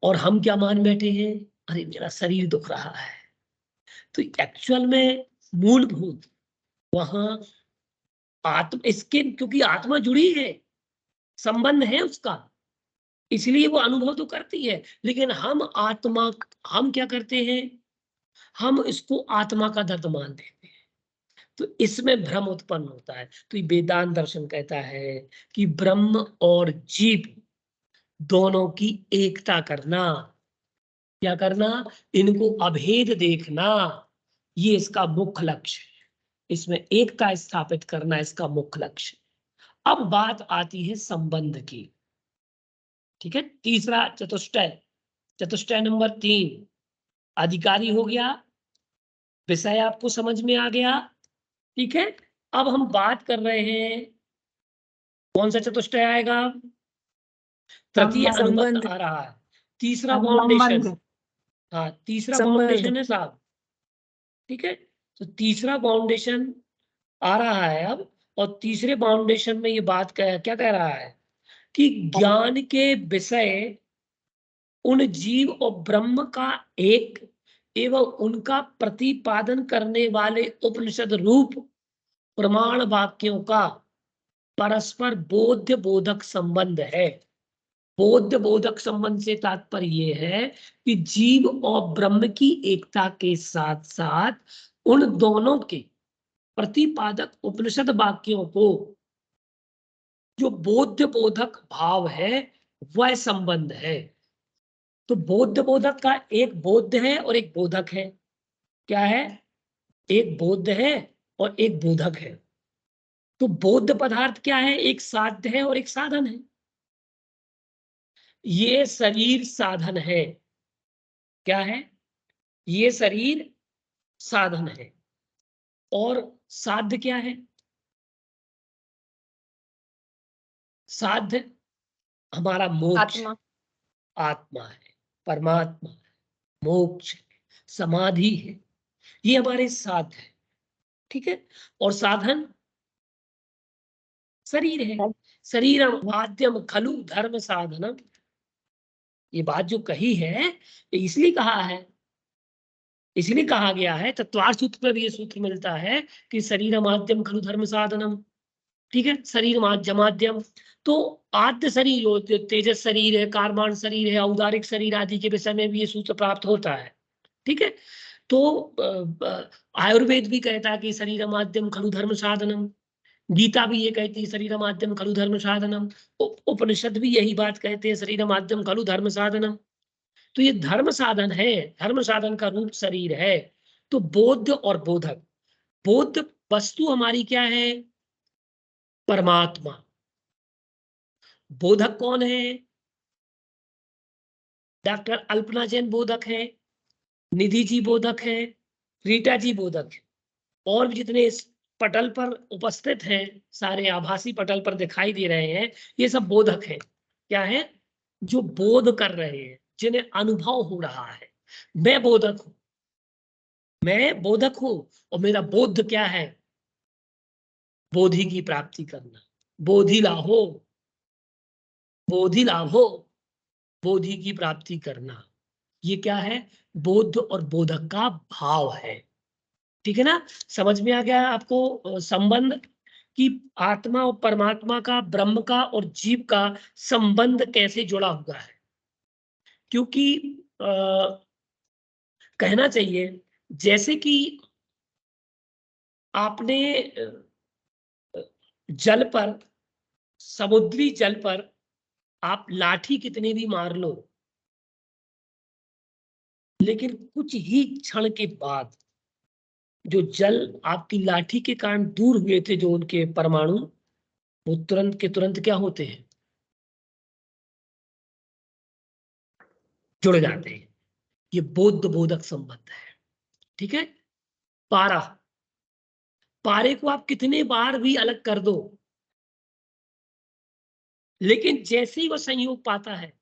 और हम क्या मान बैठे हैं, अरे मेरा शरीर दुख रहा है। तो एक्चुअल में मूलभूत वहां आत्म, इसके क्योंकि आत्मा जुड़ी है, संबंध है उसका, इसलिए वो अनुभव तो करती है। लेकिन हम क्या करते हैं, हम इसको आत्मा का दर्द मान देते हैं, तो इसमें भ्रम उत्पन्न होता है। तो ये वेदांत दर्शन कहता है कि ब्रह्म और जीव दोनों की एकता करना, क्या करना, इनको अभेद देखना, ये इसका मुख्य लक्ष्य है। इसमें एकता स्थापित करना इसका मुख्य लक्ष्य। अब बात आती है संबंध की, ठीक है। तीसरा चतुष्टय, चतुष्टय नंबर 3, अधिकारी हो गया, विषय आपको समझ में आ गया, ठीक है। अब हम बात कर रहे हैं कौन सा चतुष्टय आएगा? तृतीय अनुबंध संबंध। आ रहा है। तीसरा बाउंडेशन, हाँ तीसरा संबंध। बाउंडेशन है साहब, ठीक है। तो तीसरा बाउंडेशन आ रहा है अब, और तीसरे बाउंडेशन में ये बात क्या कह रहा है कि ज्ञान के विषय उन जीव और ब्रह्म का एक एवं उनका प्रतिपादन करने वाले उपनिषद रूप प्रमाण वाक्यों का परस्पर बोध्य बोधक संबंध है। बोध्य बोधक संबंध से तात्पर्य ये है कि जीव और ब्रह्म की एकता के साथ साथ उन दोनों के प्रतिपादक उपनिषद वाक्यों को जो बोध्य बोधक भाव है वह संबंध है। तो बोध्य बोधक का एक बोध्य है और एक बोधक है। क्या है? एक बोध्य है और एक बोधक है। तो बोध्य पदार्थ क्या है? एक साध्य है और एक साधन है। ये शरीर साधन है। क्या है? ये शरीर साधन है। और साध्य क्या है? साध्य हमारा मोक्ष, आत्मा। आत्मा है, परमात्मा है, मोक्ष है, समाधि है, ये हमारे साध्य है, ठीक है। और साधन शरीर है। शरीरम माध्यम खलु धर्म साधनम, ये बात जो कही है इसलिए कहा है, इसलिए कहा गया है। तत्वार्थ सूत्र में भी ये सूत्र मिलता है कि शरीर माध्यम खलु धर्म साधनम, ठीक है। शरीर माध्यम, तो आद्य शरीर जो तेजस शरीर है, कारमान शरीर है, औदारिक शरीर आदि के विषय में भी ये सूत्र प्राप्त होता है, ठीक है। तो आयुर्वेद भी कहता है कि शरीर माध्यम खलु धर्म साधनम, गीता भी ये कहती है शरीर माध्यम खलु धर्म साधनम, उपनिषद भी यही बात कहते हैं शरीर माध्यम खलु धर्म साधनम। तो ये धर्म साधन है, धर्म साधन का रूप शरीर है। तो बोध और बोधक, बोध वस्तु हमारी क्या है? परमात्मा। बोधक कौन है? डॉक्टर अल्पना जैन बोधक है, निधि जी बोधक है, रीटा जी बोधक है, और भी जितने इस पटल पर उपस्थित हैं, सारे आभासी पटल पर दिखाई दे रहे हैं, ये सब बोधक हैं। क्या है? जो बोध कर रहे हैं, जिन्हें अनुभव हो रहा है। मैं बोधक हूं, मैं बोधक हूं, और मेरा बोध क्या है? बोधि की प्राप्ति करना। बोधि लाभो, बोधि लाभो, बोधि की प्राप्ति करना। ये क्या है? बोध और बोधक का भाव है, ठीक है ना। समझ में आ गया आपको संबंध कि आत्मा और परमात्मा का, ब्रह्म का और जीव का संबंध कैसे जुड़ा हुआ है। क्योंकि कहना चाहिए जैसे कि आपने जल पर, समुद्री जल पर आप लाठी कितने भी मार लो, लेकिन कुछ ही क्षण के बाद जो जल आपकी लाठी के कारण दूर हुए थे, जो उनके परमाणु, वो तुरंत के तुरंत क्या होते हैं? जुड़ जाते हैं। ये बोध बोधक संबंध है, ठीक है। पारा, पारे को आप कितने बार भी अलग कर दो, लेकिन जैसे ही वो संयोग पाता है,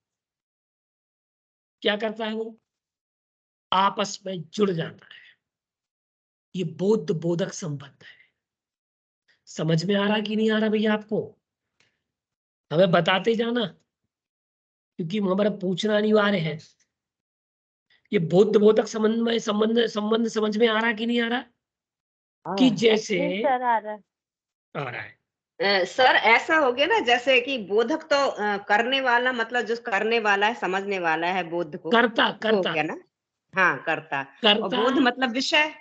क्या करता है? वो आपस में जुड़ जाता है। ये बोध बोधक संबंध है। समझ में आ रहा कि नहीं आ रहा भैया आपको? हमें बताते जाना, क्योंकि हमारा पूछना अनिवार्य है। ये बोध बोधक संबंध में संबंध संबंध समझ में आ रहा कि नहीं आ रहा? कि जैसे जी सर आ रहा है। आ रहा है। सर ऐसा हो गया ना, जैसे कि बोधक तो करने वाला, मतलब जो करने वाला है, समझने वाला है, बोध को करता हो करता गया ना। हाँ, करता। और करता। बोध मतलब विषय।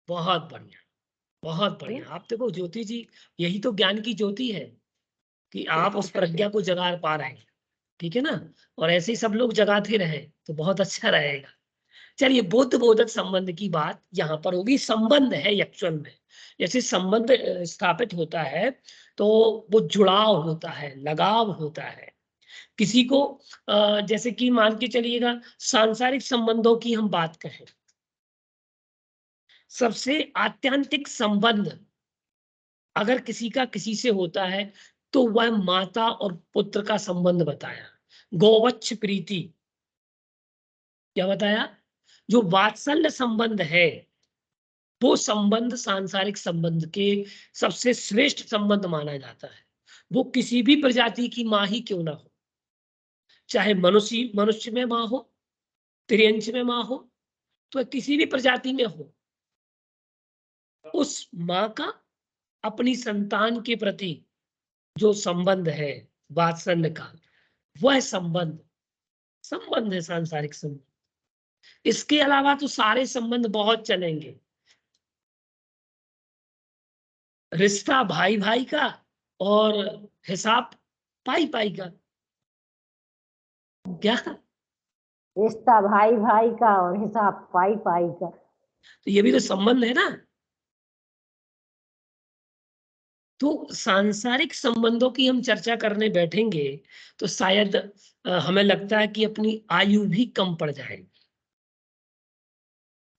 बहुत बढ़िया, बहुत बढ़िया। आप देखो ज्योति जी, यही तो ज्ञान की ज्योति है कि आप उस प्रज्ञा को जगा पा रहे हैं, ठीक है ना। और ऐसे ही सब लोग जगाते रहे तो बहुत अच्छा रहेगा। चलिए, बोध बोधक संबंध की बात यहाँ पर होगी। संबंध है एक्चुअल में, जैसे संबंध स्थापित होता है तो वो जुड़ाव होता है, लगाव होता है किसी को। जैसे कि मान के चलिएगा, सांसारिक संबंधों की हम बात करें, सबसे आत्यंतिक संबंध अगर किसी का किसी से होता है तो वह माता और पुत्र का संबंध बताया। गोवत्स प्रीति, क्या बताया? जो वात्सल्य संबंध है वो संबंध सांसारिक संबंध के सबसे श्रेष्ठ संबंध माना जाता है। वो किसी भी प्रजाति की माँ ही क्यों ना हो, चाहे मनुष्य मनुष्य में माँ हो, त्रियंच में माँ हो, तो किसी भी प्रजाति में हो, उस माँ का अपनी संतान के प्रति जो संबंध है वात्सल्य का, वह संबंध संबंध है सांसारिक संबंध। इसके अलावा तो सारे संबंध बहुत चलेंगे, रिश्ता भाई भाई का और हिसाब पाई पाई का। क्या? रिश्ता भाई भाई का और हिसाब पाई पाई का। तो ये भी तो संबंध है ना। तो सांसारिक संबंधों की हम चर्चा करने बैठेंगे तो शायद हमें लगता है कि अपनी आयु भी कम पड़ जाएगी।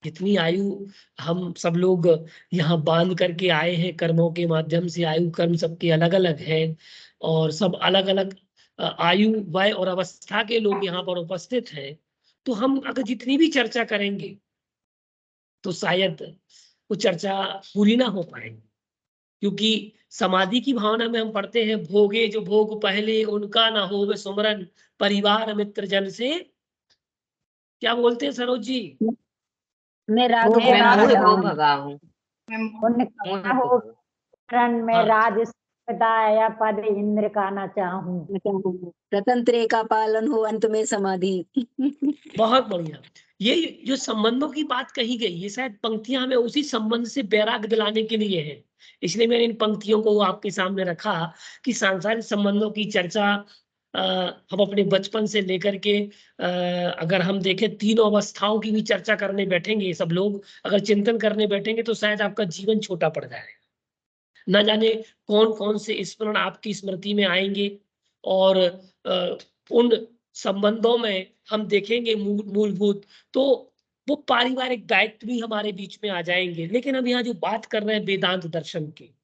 जितनी आयु हम सब लोग यहाँ बांध करके आए हैं कर्मों के माध्यम से, आयु कर्म सबके अलग अलग है और सब अलग अलग आयु वय और अवस्था के लोग यहाँ पर उपस्थित हैं। तो हम अगर जितनी भी चर्चा करेंगे तो शायद वो चर्चा पूरी ना हो पाएगी, क्योंकि समाधि की भावना में हम पढ़ते हैं भोगे जो भोग पहले उनका ना हो वे सुमरन परिवार मित्र जन से। क्या बोलते हैं सरोज जी? मैं राग वो मैं भगा मूढ़ हूँ। हो भगा हूँ, पुण्य मूढ़ करना हो हो भगा। शरण में हाँ। राज सदा या पद इंद्र का ना चाहूं। रतन त्रय का पालन हो अंत में समाधि। बहुत बढ़िया। ये जो संबंधों की बात कही गई, ये शायद पंक्तियां हमें उसी संबंध से बैराग दिलाने के लिए है। इसलिए मैंने इन पंक्तियों को आपके सामने रखा कि सांसारिक संबंधों की चर्चा हम अपने बचपन से लेकर के अगर हम देखें तीनों अवस्थाओं की भी चर्चा करने बैठेंगे, सब लोग अगर चिंतन करने बैठेंगे तो शायद आपका जीवन छोटा पड़ जाएगा। न जाने कौन कौन से स्मरण आपकी स्मृति में आएंगे और उन संबंधों में हम देखेंगे मूलभूत तो वो पारिवारिक दायित्व भी हमारे बीच में आ जाएंगे। लेकिन हम यहाँ जो बात कर रहे हैं वेदांत दर्शन की,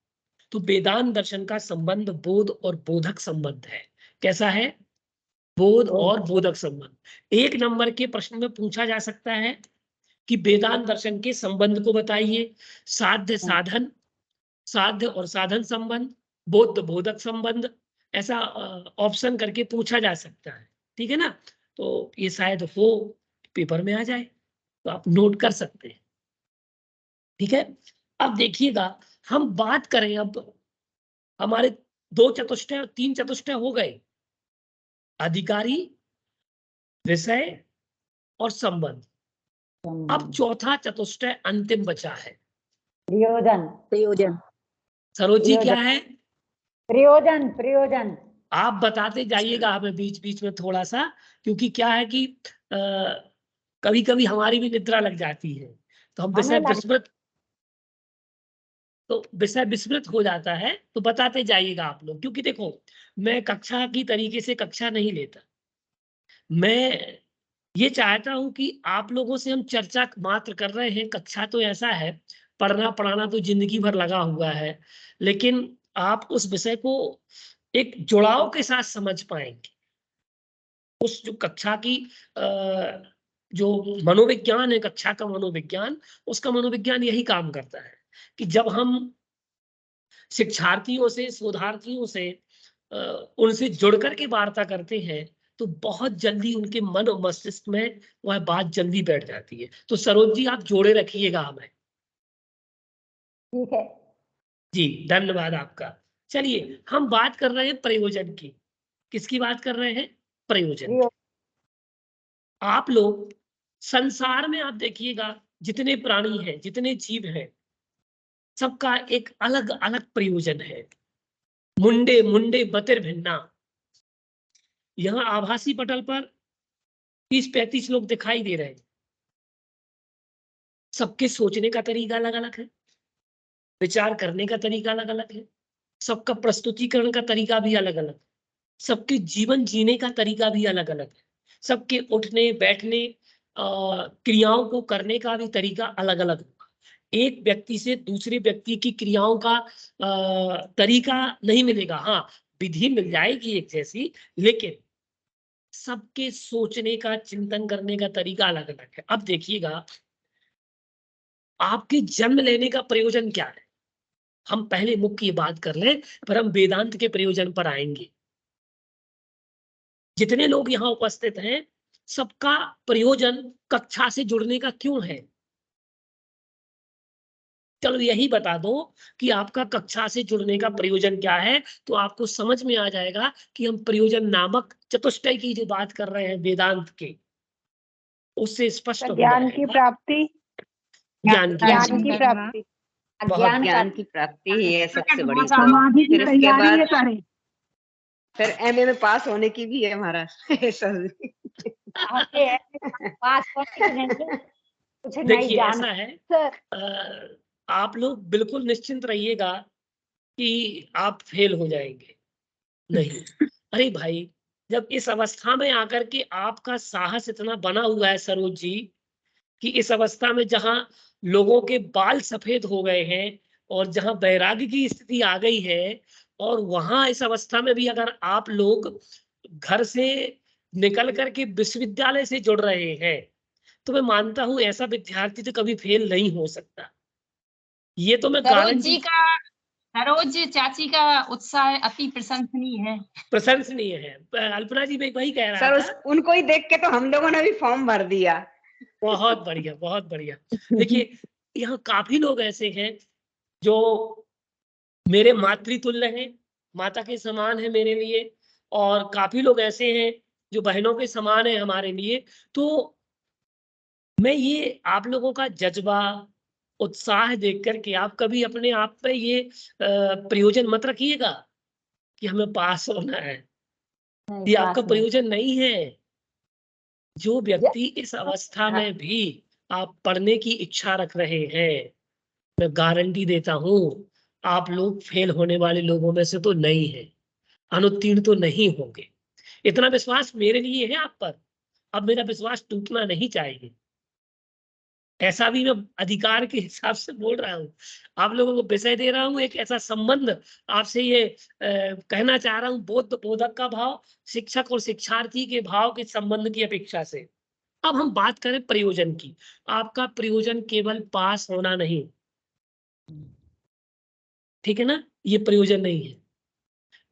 तो वेदांत दर्शन का संबंध बोध और बोधक संबंध है। कैसा है? बोध और बोधक संबंध। एक नंबर के प्रश्न में पूछा जा सकता है कि वेदांत दर्शन के संबंध को बताइए। साध्य साधन, साध्य और साधन संबंध, बोध बोधक संबंध, ऐसा ऑप्शन करके पूछा जा सकता है। ठीक है ना? तो ये शायद हो पेपर में आ जाए तो आप नोट कर सकते हैं। ठीक है, अब देखिएगा हम बात करें, अब हमारे 2 चतुष्टय 3 चतुष्टय हो गए, अधिकारी, विषय और संबंध। अब चौथा चतुष्टय अंतिम बचा है, प्रयोजन। प्रयोजन। सरोज जी क्या है? प्रयोजन। प्रयोजन। आप बताते जाइएगा हमें बीच बीच में थोड़ा सा, क्योंकि क्या है कि कभी कभी हमारी भी निद्रा लग जाती है तो हम विषय विस्मृत हो जाता है। तो बताते जाइएगा आप लोग, क्योंकि देखो मैं कक्षा की तरीके से कक्षा नहीं लेता। मैं ये चाहता हूं कि आप लोगों से हम चर्चा मात्र कर रहे हैं। कक्षा तो ऐसा है, पढ़ना पढ़ाना तो जिंदगी भर लगा हुआ है, लेकिन आप उस विषय को एक जुड़ाव के साथ समझ पाएंगे। उस जो कक्षा की जो मनोविज्ञान है, कक्षा का मनोविज्ञान, उसका मनोविज्ञान यही काम करता है कि जब हम शिक्षार्थियों से, शोधार्थियों से उनसे जुड़ करके वार्ता करते हैं तो बहुत जल्दी उनके मन और मस्तिष्क में वह बात जल्दी बैठ जाती है। तो सरोज जी आप जोड़े रखिएगा हमें। ठीक है जी, धन्यवाद आपका। चलिए हम बात कर रहे हैं प्रयोजन की। किसकी बात कर रहे हैं? प्रयोजन की। आप लोग संसार में आप देखिएगा जितने प्राणी हैं, जितने जीव हैं, सबका एक अलग अलग प्रयोजन है। मुंडे मुंडे बतिर भिन्ना। यहाँ आभासी पटल पर 30-35 लोग दिखाई दे रहे हैं। सबके सोचने का तरीका अलग अलग है, विचार करने का तरीका अलग अलग है, सबका प्रस्तुतिकरण का तरीका भी अलग अलग, सबके जीवन जीने का तरीका भी अलग अलग है, सबके उठने बैठने क्रियाओं को करने का भी तरीका अलग अलग होगा। एक व्यक्ति से दूसरे व्यक्ति की क्रियाओं का तरीका नहीं मिलेगा। हाँ, विधि मिल जाएगी एक जैसी, लेकिन सबके सोचने का, चिंतन करने का तरीका अलग अलग है। अब देखिएगा, आपके जन्म लेने का प्रयोजन क्या है? हम पहले मुख्य बात कर लें, पर हम वेदांत के प्रयोजन पर आएंगे। जितने लोग यहाँ उपस्थित हैं, सबका प्रयोजन कक्षा से जुड़ने का क्यों है? चलो यही बता दो कि आपका कक्षा से जुड़ने का प्रयोजन क्या है, तो आपको समझ में आ जाएगा कि हम प्रयोजन नामक चतुष्टय की जो बात कर रहे हैं वेदांत के, उससे स्पष्ट हो ज्ञान की जाएगा। प्राप्ति, ज्ञान की ज्ञान की प्राप्ति, बहुत ज्ञान की प्राप्ति ही है सबसे बड़ी तो। समाधि की फिर उसके तैयारी बाद ये करें। फिर एमए में पास होने की भी है महाराज। आते हैं पास करने की नहीं है, कुछ नहीं देखिए जान ऐसा है, आप लोग बिल्कुल निश्चिंत रहिएगा कि आप फेल हो जाएंगे, नहीं। अरे भाई, जब इस अवस्था में आकर के आपका साहस इतना बना हुआ है सरोज जी, कि इस अवस्था में जहां लोगों के बाल सफेद हो गए हैं और जहां वैराग्य की स्थिति आ गई है, और वहां इस अवस्था में भी अगर आप लोग घर से निकल करके विश्वविद्यालय से जुड़ रहे हैं, तो मैं मानता हूं ऐसा विद्यार्थी तो कभी फेल नहीं हो सकता। ये तो मैं गारंटी, सरोज चाची का उत्साह अति प्रशंसनीय है। प्रशंसनीय है। अल्पना जी मैं वही कह रहा सर था। उनको ही देख के तो हम लोगों ने भी फॉर्म भर दिया। बहुत बढ़िया, बहुत बढ़िया। देखिए, यहाँ काफी लोग ऐसे हैं जो मेरे मातृतुल्य हैं, माता के समान है मेरे लिए, और काफी लोग ऐसे हैं जो बहनों के समान है हमारे लिए। तो मैं ये आप लोगों का जज्बा, उत्साह देख करके आप कभी अपने आप पे ये प्रयोजन मत रखिएगा कि हमें पास होना है। नहीं, ये पास आपका नहीं। प्रयोजन नहीं है। जो व्यक्ति इस अवस्था में भी आप पढ़ने की इच्छा रख रहे हैं, मैं गारंटी देता हूं आप लोग फेल होने वाले लोगों में से तो नहीं है, अनुत्तीर्ण तो नहीं होंगे। इतना विश्वास मेरे लिए है आप पर। अब मेरा विश्वास टूटना नहीं चाहिए। ऐसा भी मैं अधिकार के हिसाब से बोल रहा हूँ, आप लोगों को विषय दे रहा हूँ, एक ऐसा संबंध आपसे ये कहना चाह रहा हूँ, बोधक का भाव, शिक्षक और शिक्षार्थी के भाव के संबंध की अपेक्षा से। अब हम बात करें प्रयोजन की। आपका प्रयोजन केवल पास होना नहीं, ठीक है ना? ये प्रयोजन नहीं है।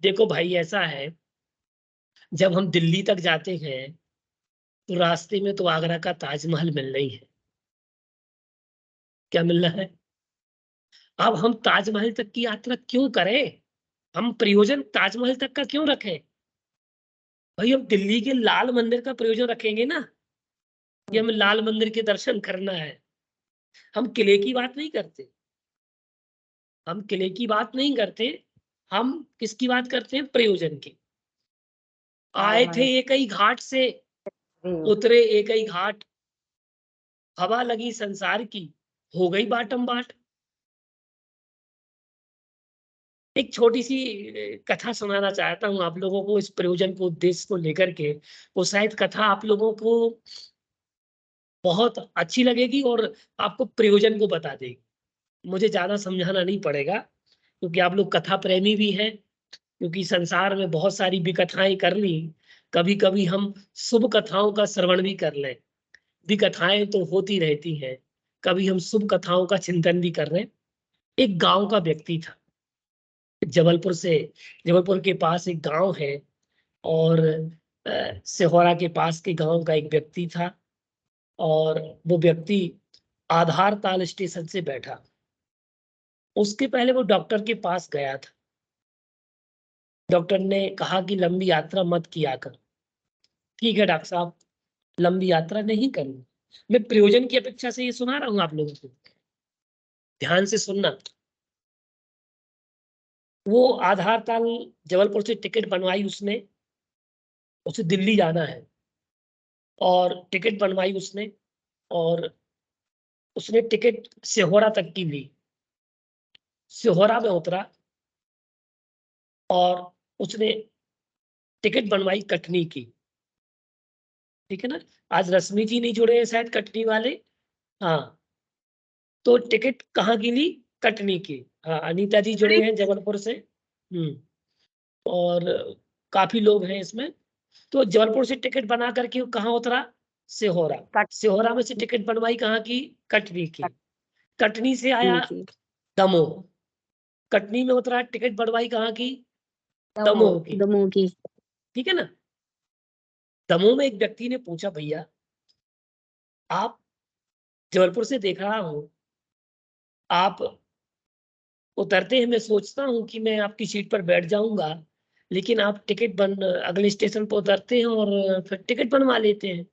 देखो भाई, ऐसा है, जब हम दिल्ली तक जाते हैं तो रास्ते में तो आगरा का ताजमहल मिल रही है। क्या मिल रहा है? अब हम ताजमहल तक की यात्रा क्यों करें? हम प्रयोजन ताजमहल तक का क्यों रखें? भाई हम दिल्ली के लाल मंदिर का प्रयोजन रखेंगे ना, कि हमें लाल मंदिर के दर्शन करना है। हम किले की बात नहीं करते, हम किले की बात नहीं करते, हम किसकी बात करते हैं? प्रयोजन की। आए थे एक ही घाट से, उतरे एक ही घाट, हवा लगी संसार की, हो गई बाटम बाट। एक छोटी सी कथा सुनाना चाहता हूं आप लोगों को, इस प्रयोजन को, उद्देश्य को लेकर के। वो शायद कथा आप लोगों को बहुत अच्छी लगेगी और आपको प्रयोजन को बता देगी। मुझे ज्यादा समझाना नहीं पड़ेगा, क्योंकि आप लोग कथा प्रेमी भी हैं। क्योंकि संसार में बहुत सारी विकथाएं कर ली, कभी कभी हम शुभ कथाओं का श्रवण भी कर लें। विकथाएं तो होती रहती हैं, कभी हम शुभ कथाओं का चिंतन भी कर रहे हैं। एक गांव का व्यक्ति था, जबलपुर से, जबलपुर के पास एक गांव है, और सिहोरा के पास के गांव का एक व्यक्ति था। और वो व्यक्ति आधार ताल स्टेशन से बैठा, उसके पहले वो डॉक्टर के पास गया था। डॉक्टर ने कहा कि लंबी यात्रा मत किया कर। ठीक है डॉक्टर साहब, लंबी यात्रा नहीं करनी। मैं प्रयोजन की अपेक्षा से ये सुना रहा हूं आप लोगों को, ध्यान से सुनना। वो आधार ताल जबलपुर से टिकट बनवाई उसने, उसे दिल्ली जाना है, और टिकट बनवाई उसने, और उसने टिकट सिहोरा तक की ली। सिहोरा में उतरा और उसने टिकट बनवाई कटनी की। ठीक है ना? आज रश्मि जी नहीं जुड़े हैं शायद, कटनी वाले। हाँ, तो टिकट कहाँ की ली? कटनी की। हाँ, अनीता जी जुड़े हैं जबलपुर से। और काफी लोग हैं इसमें। तो जबलपुर से टिकट बना करके वो कहाँ उतरा? सिहोरा। सिहोरा में से टिकट बनवाई कहाँ की? कटनी की। कटनी से आया दमोह। कटनी में उतरा, टिकट बनवाई कहाँ की? दमोह की। दमोह की। ठीक है ना। दमोह में एक व्यक्ति ने पूछा, भैया आप जबलपुर से देख रहा हूं, आप उतरते हैं, मैं सोचता हूँ कि मैं आपकी सीट पर बैठ जाऊंगा, लेकिन आप अगले स्टेशन पर उतरते हैं और फिर टिकट बनवा लेते हैं।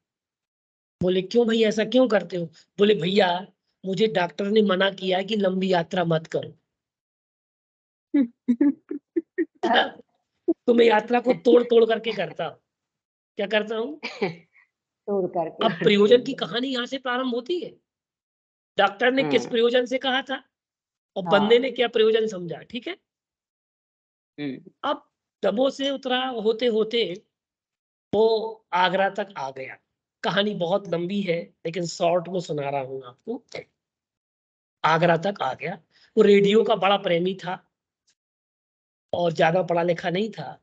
बोले क्यों भैया, ऐसा क्यों करते हो? बोले भैया मुझे डॉक्टर ने मना किया है कि लंबी यात्रा मत करो। तो मैं यात्रा को तोड़ तोड़ करके करता हूं। क्या करता हूँ? तोड़ करके। अब प्रयोजन की कहानी यहाँ से प्रारंभ होती है। डॉक्टर ने किस प्रयोजन से कहा था और बंदे ने क्या प्रयोजन समझा। ठीक है। अब दमोह से उतरा, होते होते वो आगरा तक आ गया। कहानी बहुत लंबी है लेकिन शॉर्ट में सुना रहा हूं आपको। आगरा तक आ गया। वो रेडियो का बड़ा प्रेमी था और ज्यादा पढ़ा लिखा नहीं था,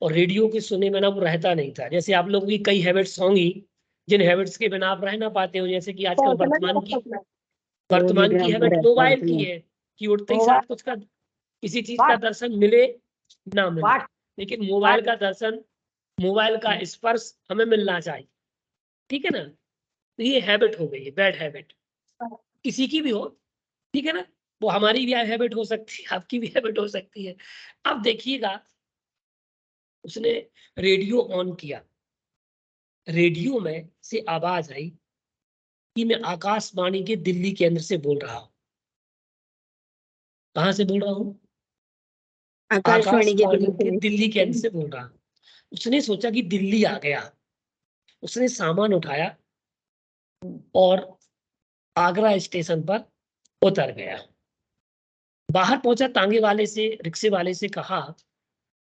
और रेडियो के सुनने में ना वो रहता नहीं था। जैसे आप लोग की कई हैबिट्स होंगी जिन हैबिट्स के बिना आप रह ना पाते हो, जैसे कि आजकल वर्तमान की हैबिट मोबाइल की है कि उठते ही साथ कुछ का किसी चीज का दर्शन मिले ना मिले, लेकिन मोबाइल का दर्शन, मोबाइल का स्पर्श हमें मिलना चाहिए। ठीक है ना। तो ये हैबिट हो गई है, बैड हैबिट, किसी की भी हो। ठीक है ना। वो हमारी भी हैबिट हो सकती है, आपकी भी हैबिट हो सकती है। अब देखिएगा, उसने रेडियो ऑन किया। रेडियो में से आवाज आई कि मैं आकाशवाणी के दिल्ली केंद्र से बोल रहा हूं। कहां से बोल रहा हूं? आकाशवाणी के दिल्ली केंद्र से बोल रहा हूं। उसने सोचा कि दिल्ली आ गया। उसने सामान उठाया और आगरा स्टेशन पर उतर गया। बाहर पहुंचा, तांगे वाले से, रिक्शे वाले से कहा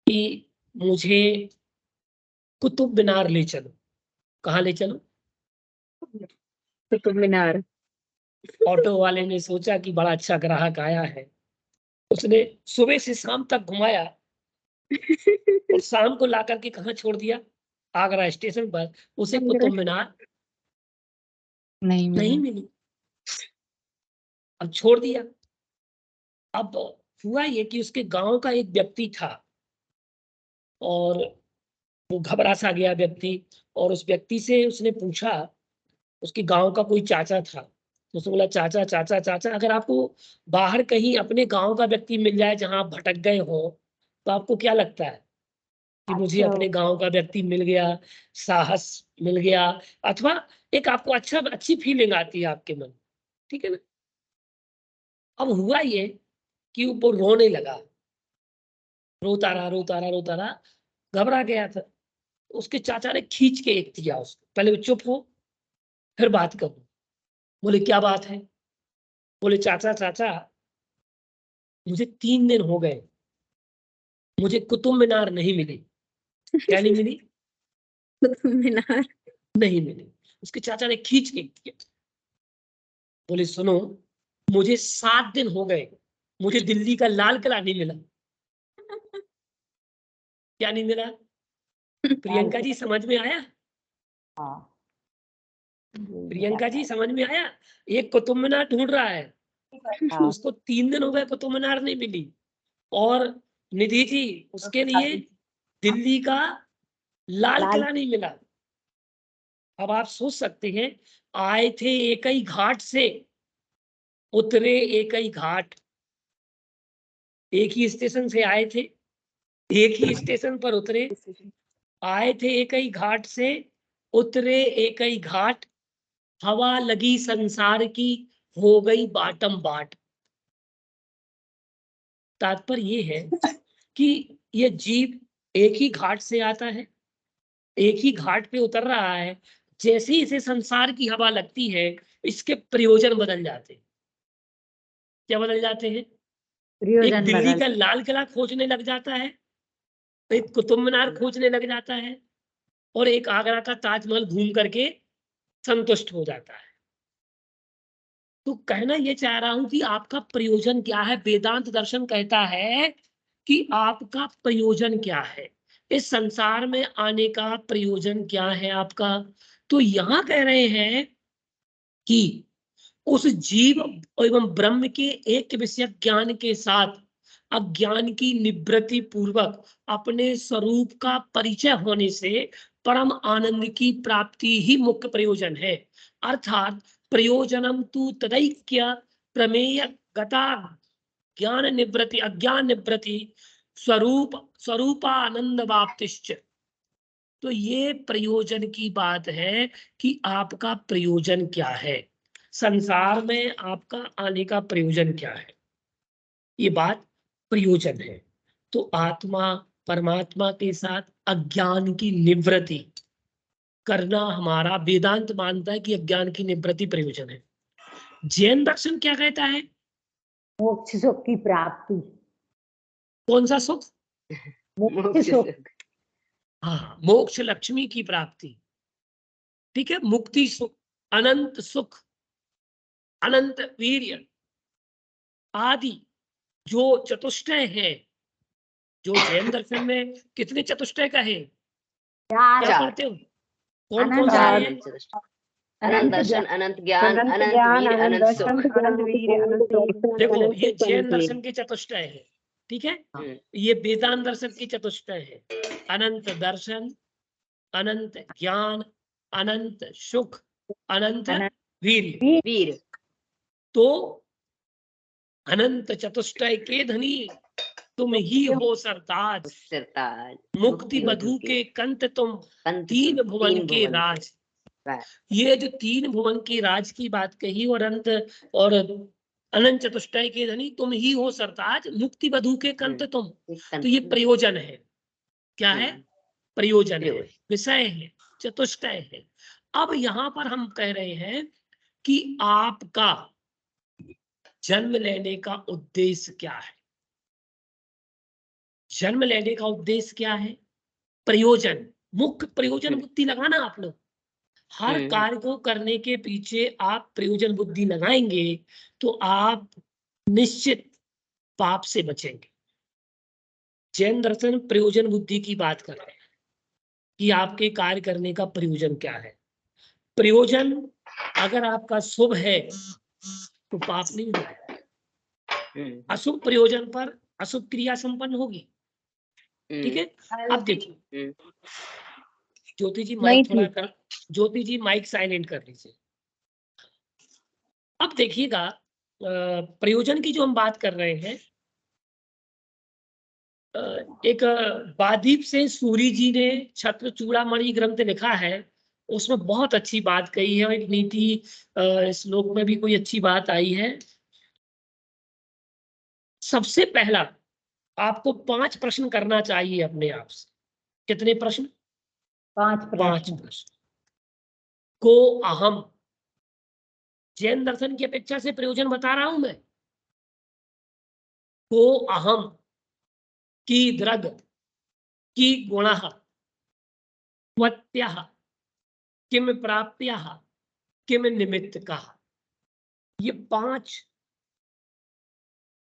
कि मुझे कुतुब मीनार ले चलो। कहाँ ले चलो? कुतुब मीनार। ऑटो वाले ने सोचा कि बड़ा अच्छा ग्राहक आया है, उसने सुबह से शाम तक घुमाया और शाम को ला करके कहाँ छोड़ दिया? आगरा स्टेशन पर। उसे कुतुब मीनार नहीं मिली। अब छोड़ दिया। अब हुआ ये कि उसके गांव का एक व्यक्ति था और वो घबरा सा गया व्यक्ति, और उस व्यक्ति से उसने पूछा, उसके गांव का कोई चाचा था, तो उसने बोला चाचा चाचा चाचा, अगर आपको बाहर कहीं अपने गांव का व्यक्ति मिल जाए जहां आप भटक गए हो, तो आपको क्या लगता है कि मुझे अपने गांव का व्यक्ति मिल गया, साहस मिल गया, अथवा एक आपको अच्छी फीलिंग आती है आपके मन। ठीक है ना। अब हुआ ये कि वो रोने लगा, रोता रहा रोता रहा रोता रहा, घबरा गया था। उसके चाचा ने खींच के एक दिया उसको, पहले वो चुप हो फिर बात करो। बोले क्या बात है? बोले चाचा चाचा, मुझे 3 दिन हो गए, मुझे कुतुब मीनार नहीं मिली। क्या नहीं मिली? कुतुब मीनार नहीं मिली। उसके चाचा ने खींच के दिया। बोले सुनो, मुझे 7 दिन हो गए, मुझे दिल्ली का लाल किला नहीं मिला। क्या नहीं मिला? प्रियंका जी समझ में आया? प्रियंका जी समझ में आया? एक कुतुब मीनार ढूंढ रहा है, उसको 3 दिन हो गए कुतुब मीनार नहीं मिली, और निधि जी उसके लिए दिल्ली का लाल किला नहीं मिला। अब आप सोच सकते हैं, आए थे एक ही घाट से, उतरे एक ही घाट, एक ही स्टेशन से आए थे, एक ही स्टेशन पर उतरे, आए थे एक ही घाट से, उतरे एक ही घाट, हवा लगी संसार की, हो गई बाटम बाट। तात्पर्य ये है कि ये जीव एक ही घाट से आता है, एक ही घाट पे उतर रहा है, जैसे ही इसे संसार की हवा लगती है, इसके प्रयोजन बदल जाते हैं। क्या बदल जाते हैं? एक दिल्ली का लाल किला खोजने लग जाता है, एक कुतुब मीनार खोजने लग जाता है, और एक आगरा का ताजमहल घूम करके संतुष्ट हो जाता है। तो कहना ये चाह रहा हूं कि आपका प्रयोजन क्या है। वेदांत दर्शन कहता है कि आपका प्रयोजन क्या है, इस संसार में आने का प्रयोजन क्या है आपका। तो यहां कह रहे हैं कि उस जीव एवं ब्रह्म के एक विषय ज्ञान के साथ अज्ञान की निवृत्ति पूर्वक अपने स्वरूप का परिचय होने से परम आनंद की प्राप्ति ही मुख्य प्रयोजन है। अर्थात प्रयोजनम तु तदैक्य प्रमेय गता ज्ञान निवृत्ति अज्ञान निवृत्ति स्वरूपानंद वाप्तिश्च। तो ये प्रयोजन की बात है कि आपका प्रयोजन क्या है, संसार में आपका आने का प्रयोजन क्या है, ये बात प्रयोजन है। तो आत्मा परमात्मा के साथ अज्ञान की निवृत्ति करना हमारा वेदांत मानता है कि अज्ञान की निवृत्ति प्रयोजन है। जैन दर्शन क्या कहता है? मोक्ष सुख की प्राप्ति। कौन सा सुख? मोक्ष सुख। हाँ, मोक्ष लक्ष्मी की प्राप्ति, ठीक है, मुक्ति सुख, अनंत सुख, अनंत वीर्य आदि जो चतुष्टय है। जो जैन दर्शन में कितने चतुष्टय का है, क्या चार। पढ़ते हो, कौन कौन अनंत सा चार है? अनंत दर्शन, अनंत ज्ञान, अनंत वीर, अनंत सुख। अनंत वीर, अनंत तेज, देखो अनंत ये जैन तेज। दर्शन के चतुष्टय है, ठीक है। ये वेदांत दर्शन की चतुष्टय है, अनंत दर्शन, अनंत ज्ञान, अनंत सुख, अनंत वीर्य। वीर। तो अनंत चतुष्टय के धनी तुम ही हो सरताज, सरताज, मुक्ति बधू के कंत तुम, तीन भुवन के राज। ये जो तीन भुवन की राज की बात कही और अनंत चतुष्टय के धनी तुम ही हो सरताज, मुक्ति बधू के कंत तुम। तो ये प्रयोजन है, क्या है? प्रयोजन है, विषय है, चतुष्टय है। अब यहां पर हम कह रहे हैं कि आपका जन्म लेने का उद्देश्य क्या है। जन्म लेने का उद्देश्य क्या है? प्रयोजन, मुख्य प्रयोजन बुद्धि लगाना आप लोग। हर कार्य को करने के पीछे आप प्रयोजन बुद्धि लगाएंगे तो आप निश्चित पाप से बचेंगे। जैन दर्शन प्रयोजन बुद्धि की बात कर रहे हैं कि आपके कार्य करने का प्रयोजन क्या है। प्रयोजन अगर आपका शुभ है तो पाप नहीं होगा, अशुभ प्रयोजन पर अशुभ क्रिया संपन्न होगी, ठीक है। अब देखिए ज्योति जी माइक थोड़ा कर, ज्योति जी माइक साइलेंट कर लीजिए। अब देखिएगा प्रयोजन की जो हम बात कर रहे हैं, एक बादीप से सूरी जी ने छत्र चूड़ामणि ग्रंथ लिखा है, उसमें बहुत अच्छी बात कही है और एक नीति श्लोक में भी कोई अच्छी बात आई है। सबसे पहला आपको 5 प्रश्न करना चाहिए अपने आप से। कितने प्रश्न? 5 5 प्रश्न। प्रश्न। को अहम, जैन दर्शन की अपेक्षा से प्रयोजन बता रहा हूं मैं। को अहम की द्रग की गुण त्वत्य किम प्राप्य किम निमित्त का। ये 5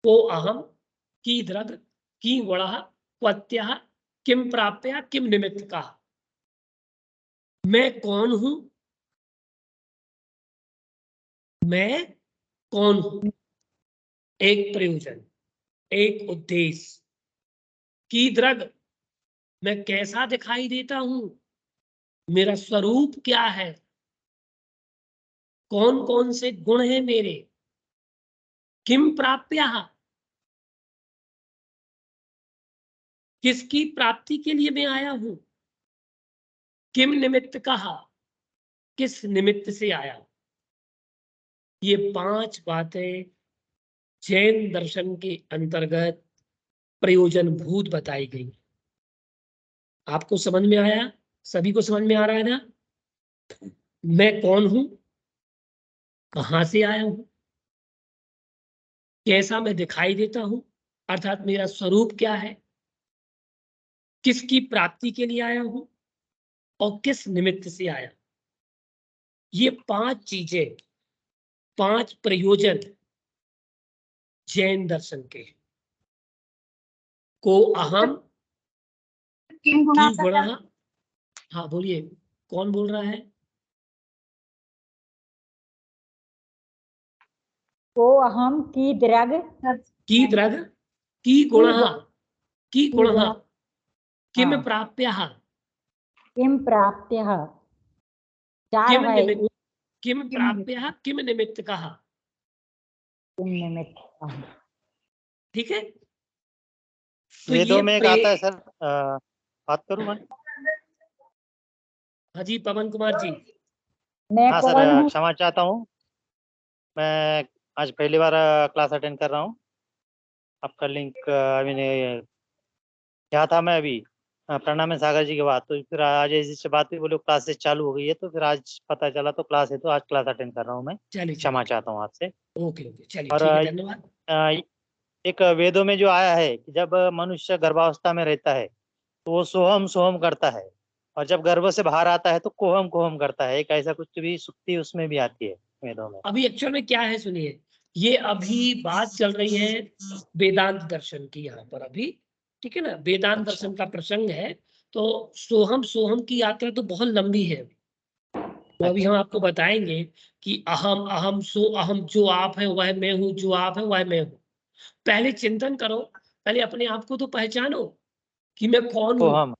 को अहम की द्रग की गुण त्वत्य किम प्राप्य किम निमित्त का। मैं कौन हूं, मैं कौन हूं, एक प्रयोजन, एक उद्देश्य। की द्रग, मैं कैसा दिखाई देता हूं, मेरा स्वरूप क्या है, कौन कौन से गुण हैं मेरे। किम प्राप्य, किसकी प्राप्ति के लिए मैं आया हूं। किम निमित्त कहा, किस निमित्त से आया। ये 5 बातें जैन दर्शन के अंतर्गत प्रयोजन भूत बताई गई। आपको समझ में आया? सभी को समझ में आ रहा है ना? मैं कौन हूं, कहां से आया हूं, कैसा मैं दिखाई देता हूं, अर्थात मेरा स्वरूप क्या है, किसकी प्राप्ति के लिए आया हूं और किस निमित्त से आया। ये 5 चीजें, 5 प्रयोजन जैन दर्शन के। को अहम किम की गुणा गुणा। हाँ बोलिए, कौन बोल रहा है? को अहम की द्रग की द्रग की गुणः की गुणः गुणः। किम हाँ। प्राप्यः किम प्राप्त्यः चार किम भाई निमित्त किम प्राप्यः किम निमित्तकः। किम निमित्त। ठीक है, तो वेदों ये में एक आता है सर, बात करूँ मैं? हाँ जी पवन कुमार जी। मैं हाँ कौन सर, हूँ? क्षमा चाहता हूँ, मैं आज पहली बार क्लास अटेंड कर रहा हूँ। आपका लिंक अभी नहीं क्या था, मैं अभी प्रणाम है सागर जी के बाद, तो फिर आज इससे बात हुई, बोले क्लासेस चालू हो गई है, तो फिर आज पता चला तो क्लास है, तो आज क्लास अटेंड कर रहा हूँ मैं। चलिए क्षमा चाहता हूँ आपसे। ओके ओके, चलिए और ठीक है, धन्यवाद। अ, एक वेदों में जो आया है कि जब मनुष्य गर्भावस्था में रहता है तो वो सोहम सोहम करता है, और जब गर्भ से बाहर आता है तो कोहम कोहम करता है। एक ऐसा कुछ भी सुक्ति उसमें भी आती है वेदों में। अभी एक्चुअल में क्या है सुनिए, ये अभी बात चल रही है वेदांत दर्शन की यहाँ पर अभी, ठीक है ना, वेदांत अच्छा। दर्शन का प्रसंग है। तो सोहम सोहम की यात्रा तो बहुत लंबी है, तो अभी हम आपको बताएंगे कि अहम अहम सो अहम, जो आप है वह मैं हूँ, जो आप है वह मैं हूँ। पहले चिंतन करो, पहले अपने आप को तो पहचानो कि मैं कौन हूँ। कोहम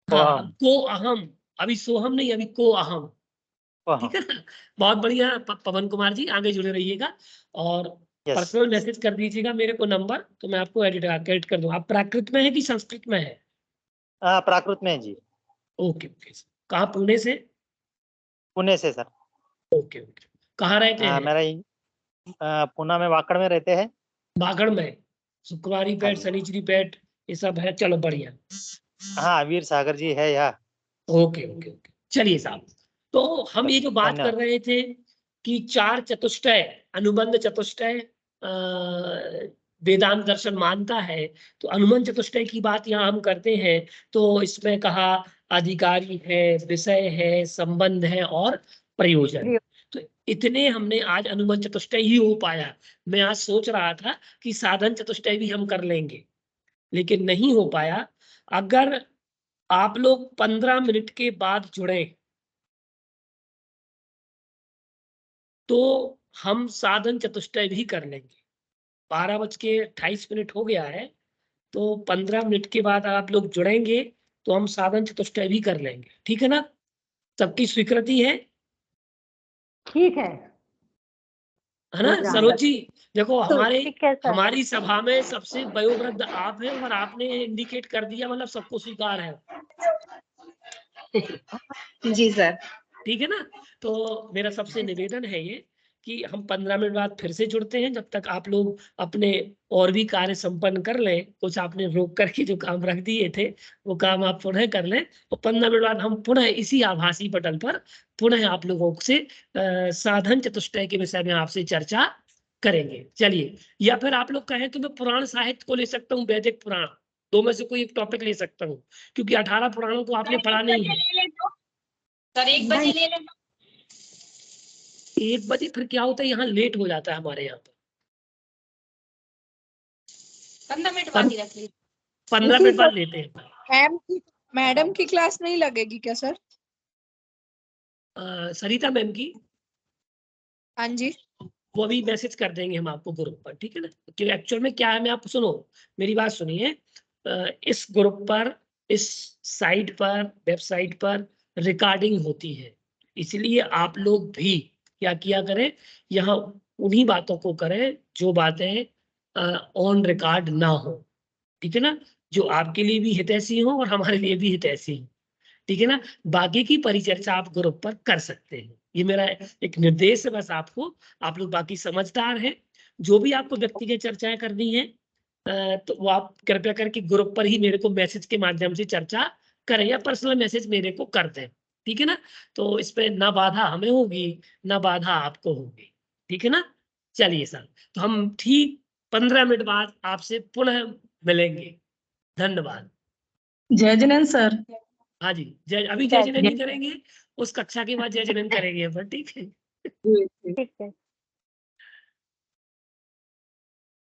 हाँ, कोहम अब को अहम, अभी सोहम नहीं, अभी को अहम। ठीक कोहम। है ना, बहुत बढ़िया। पवन कुमार जी आगे जुड़े रहिएगा और यस। पर्सनल मैसेज कर दीजिएगा मेरे को नंबर, तो मैं आपको एडिट कर दूँ। आप प्राकृत में है कि संस्कृत में है? प्राकृत में जी। ओके ओके, कहाँ, पुणे से? पुणे से सर। ओके ओके, कहाँ रहते हैं? मेरा पुणे में वाकड़ में रहते हैं। बागड़ में, शुक्रवारी हाँ पेट, जी। शनिचरी पेट, ये सब है। चलो बढ़िया। हाँ, वीर सागर जी है यहाँ। ओके ओके ओके, चलिए साहब, तो हम ये जो बात कर धन्यवाद। रहे थे कि चार चतुष्टय, अनुबंध चतुष्टय वेदांत दर्शन मानता है, तो अनुबंध चतुष्टय की बात यहाँ हम करते हैं। तो इसमें कहा अधिकारी है, विषय है, संबंध है और प्रयोजन। तो इतने हमने आज अनुबंध चतुष्टय ही हो पाया। मैं आज सोच रहा था कि साधन चतुष्टय भी हम कर लेंगे, लेकिन नहीं हो पाया। अगर आप लोग 15 मिनट के बाद जुड़े तो हम साधन चतुष्टय भी कर लेंगे। 12:28 हो गया है, तो 15 मिनट के बाद आप लोग जुड़ेंगे तो हम साधन चतुष्टय भी कर लेंगे। ठीक है ना, सबकी स्वीकृति है ठीक है। ना? हो जाएगा। सरोज जी देखो, तो ठीक है सर। हमारी सभा में सबसे वयोवृद्ध आप हैं और आपने इंडिकेट कर दिया, मतलब सबको स्वीकार है। जी सर। ठीक है ना, तो मेरा सबसे निवेदन है ये कि हम 15 मिनट बाद फिर से जुड़ते हैं। जब तक आप लोग अपने और भी कार्य संपन्न कर लें, कुछ आपने रोक करके जो काम रख दिए थे वो काम आप पुनः कर लें, और 15 मिनट बाद हम पुनः इसी आभासी पटल पर पुनः आप लोगों से साधन चतुष्टय के विषय में आपसे चर्चा करेंगे। चलिए, या फिर आप लोग कहें तो मैं पुराण साहित्य को ले सकता हूँ, वैदिक पुराण, दो में से कोई एक टॉपिक ले सकता हूँ, क्योंकि 18 पुराणों को आपने पढ़ा नहीं है। सर 1 बजे ले लेना। 1 बजे फिर क्या होता है, यहाँ लेट हो जाता है हमारे यहाँ पर। 15 मिनट बाद ही रख लीजिए। 15 मिनट बाद लेते हैं। मैडम की क्लास नहीं लगेगी क्या सर? सरिता मैम की, हाँ जी। वो अभी मैसेज कर देंगे हम आपको ग्रुप पर, ठीक है ना। क्योंकि एक्चुअल में क्या है, मैं आप सुनो, मेरी बात सुनिए। इस ग्रुप पर, इस साइट पर, वेबसाइट पर रिकॉर्डिंग होती है, इसलिए आप लोग भी क्या किया करें, यहाँ उन्हीं बातों को करें जो बातें ऑन रिकॉर्ड ना हो। ठीक है ना, जो आपके लिए भी हितैषी हो और हमारे लिए भी हितैषी हो। ठीक है ना, बाकी की परिचर्चा आप ग्रुप पर कर सकते हैं, ये मेरा एक निर्देश है बस आपको। आप लोग बाकी समझदार हैं, जो भी आपको व्यक्तिगत चर्चाएं करनी है तो वो आप कृपया करके ग्रुप पर ही मेरे को मैसेज के माध्यम से चर्चा करें, या पर्सनल मैसेज मेरे को कर दें। ठीक है ना, तो इस पे ना बाधा हमें होगी ना बाधा आपको होगी। ठीक है ना, चलिए सर, तो हम ठीक 15 मिनट बाद आपसे पुनः मिलेंगे। धन्यवाद। जय जिनेन्द्र सर। हाँ जी, जय, अभी जय जिनेन्द्र नहीं करेंगे, उस कक्षा के बाद जय जिनेन्द्र करेंगे अपन, ठीक है। ठीक है।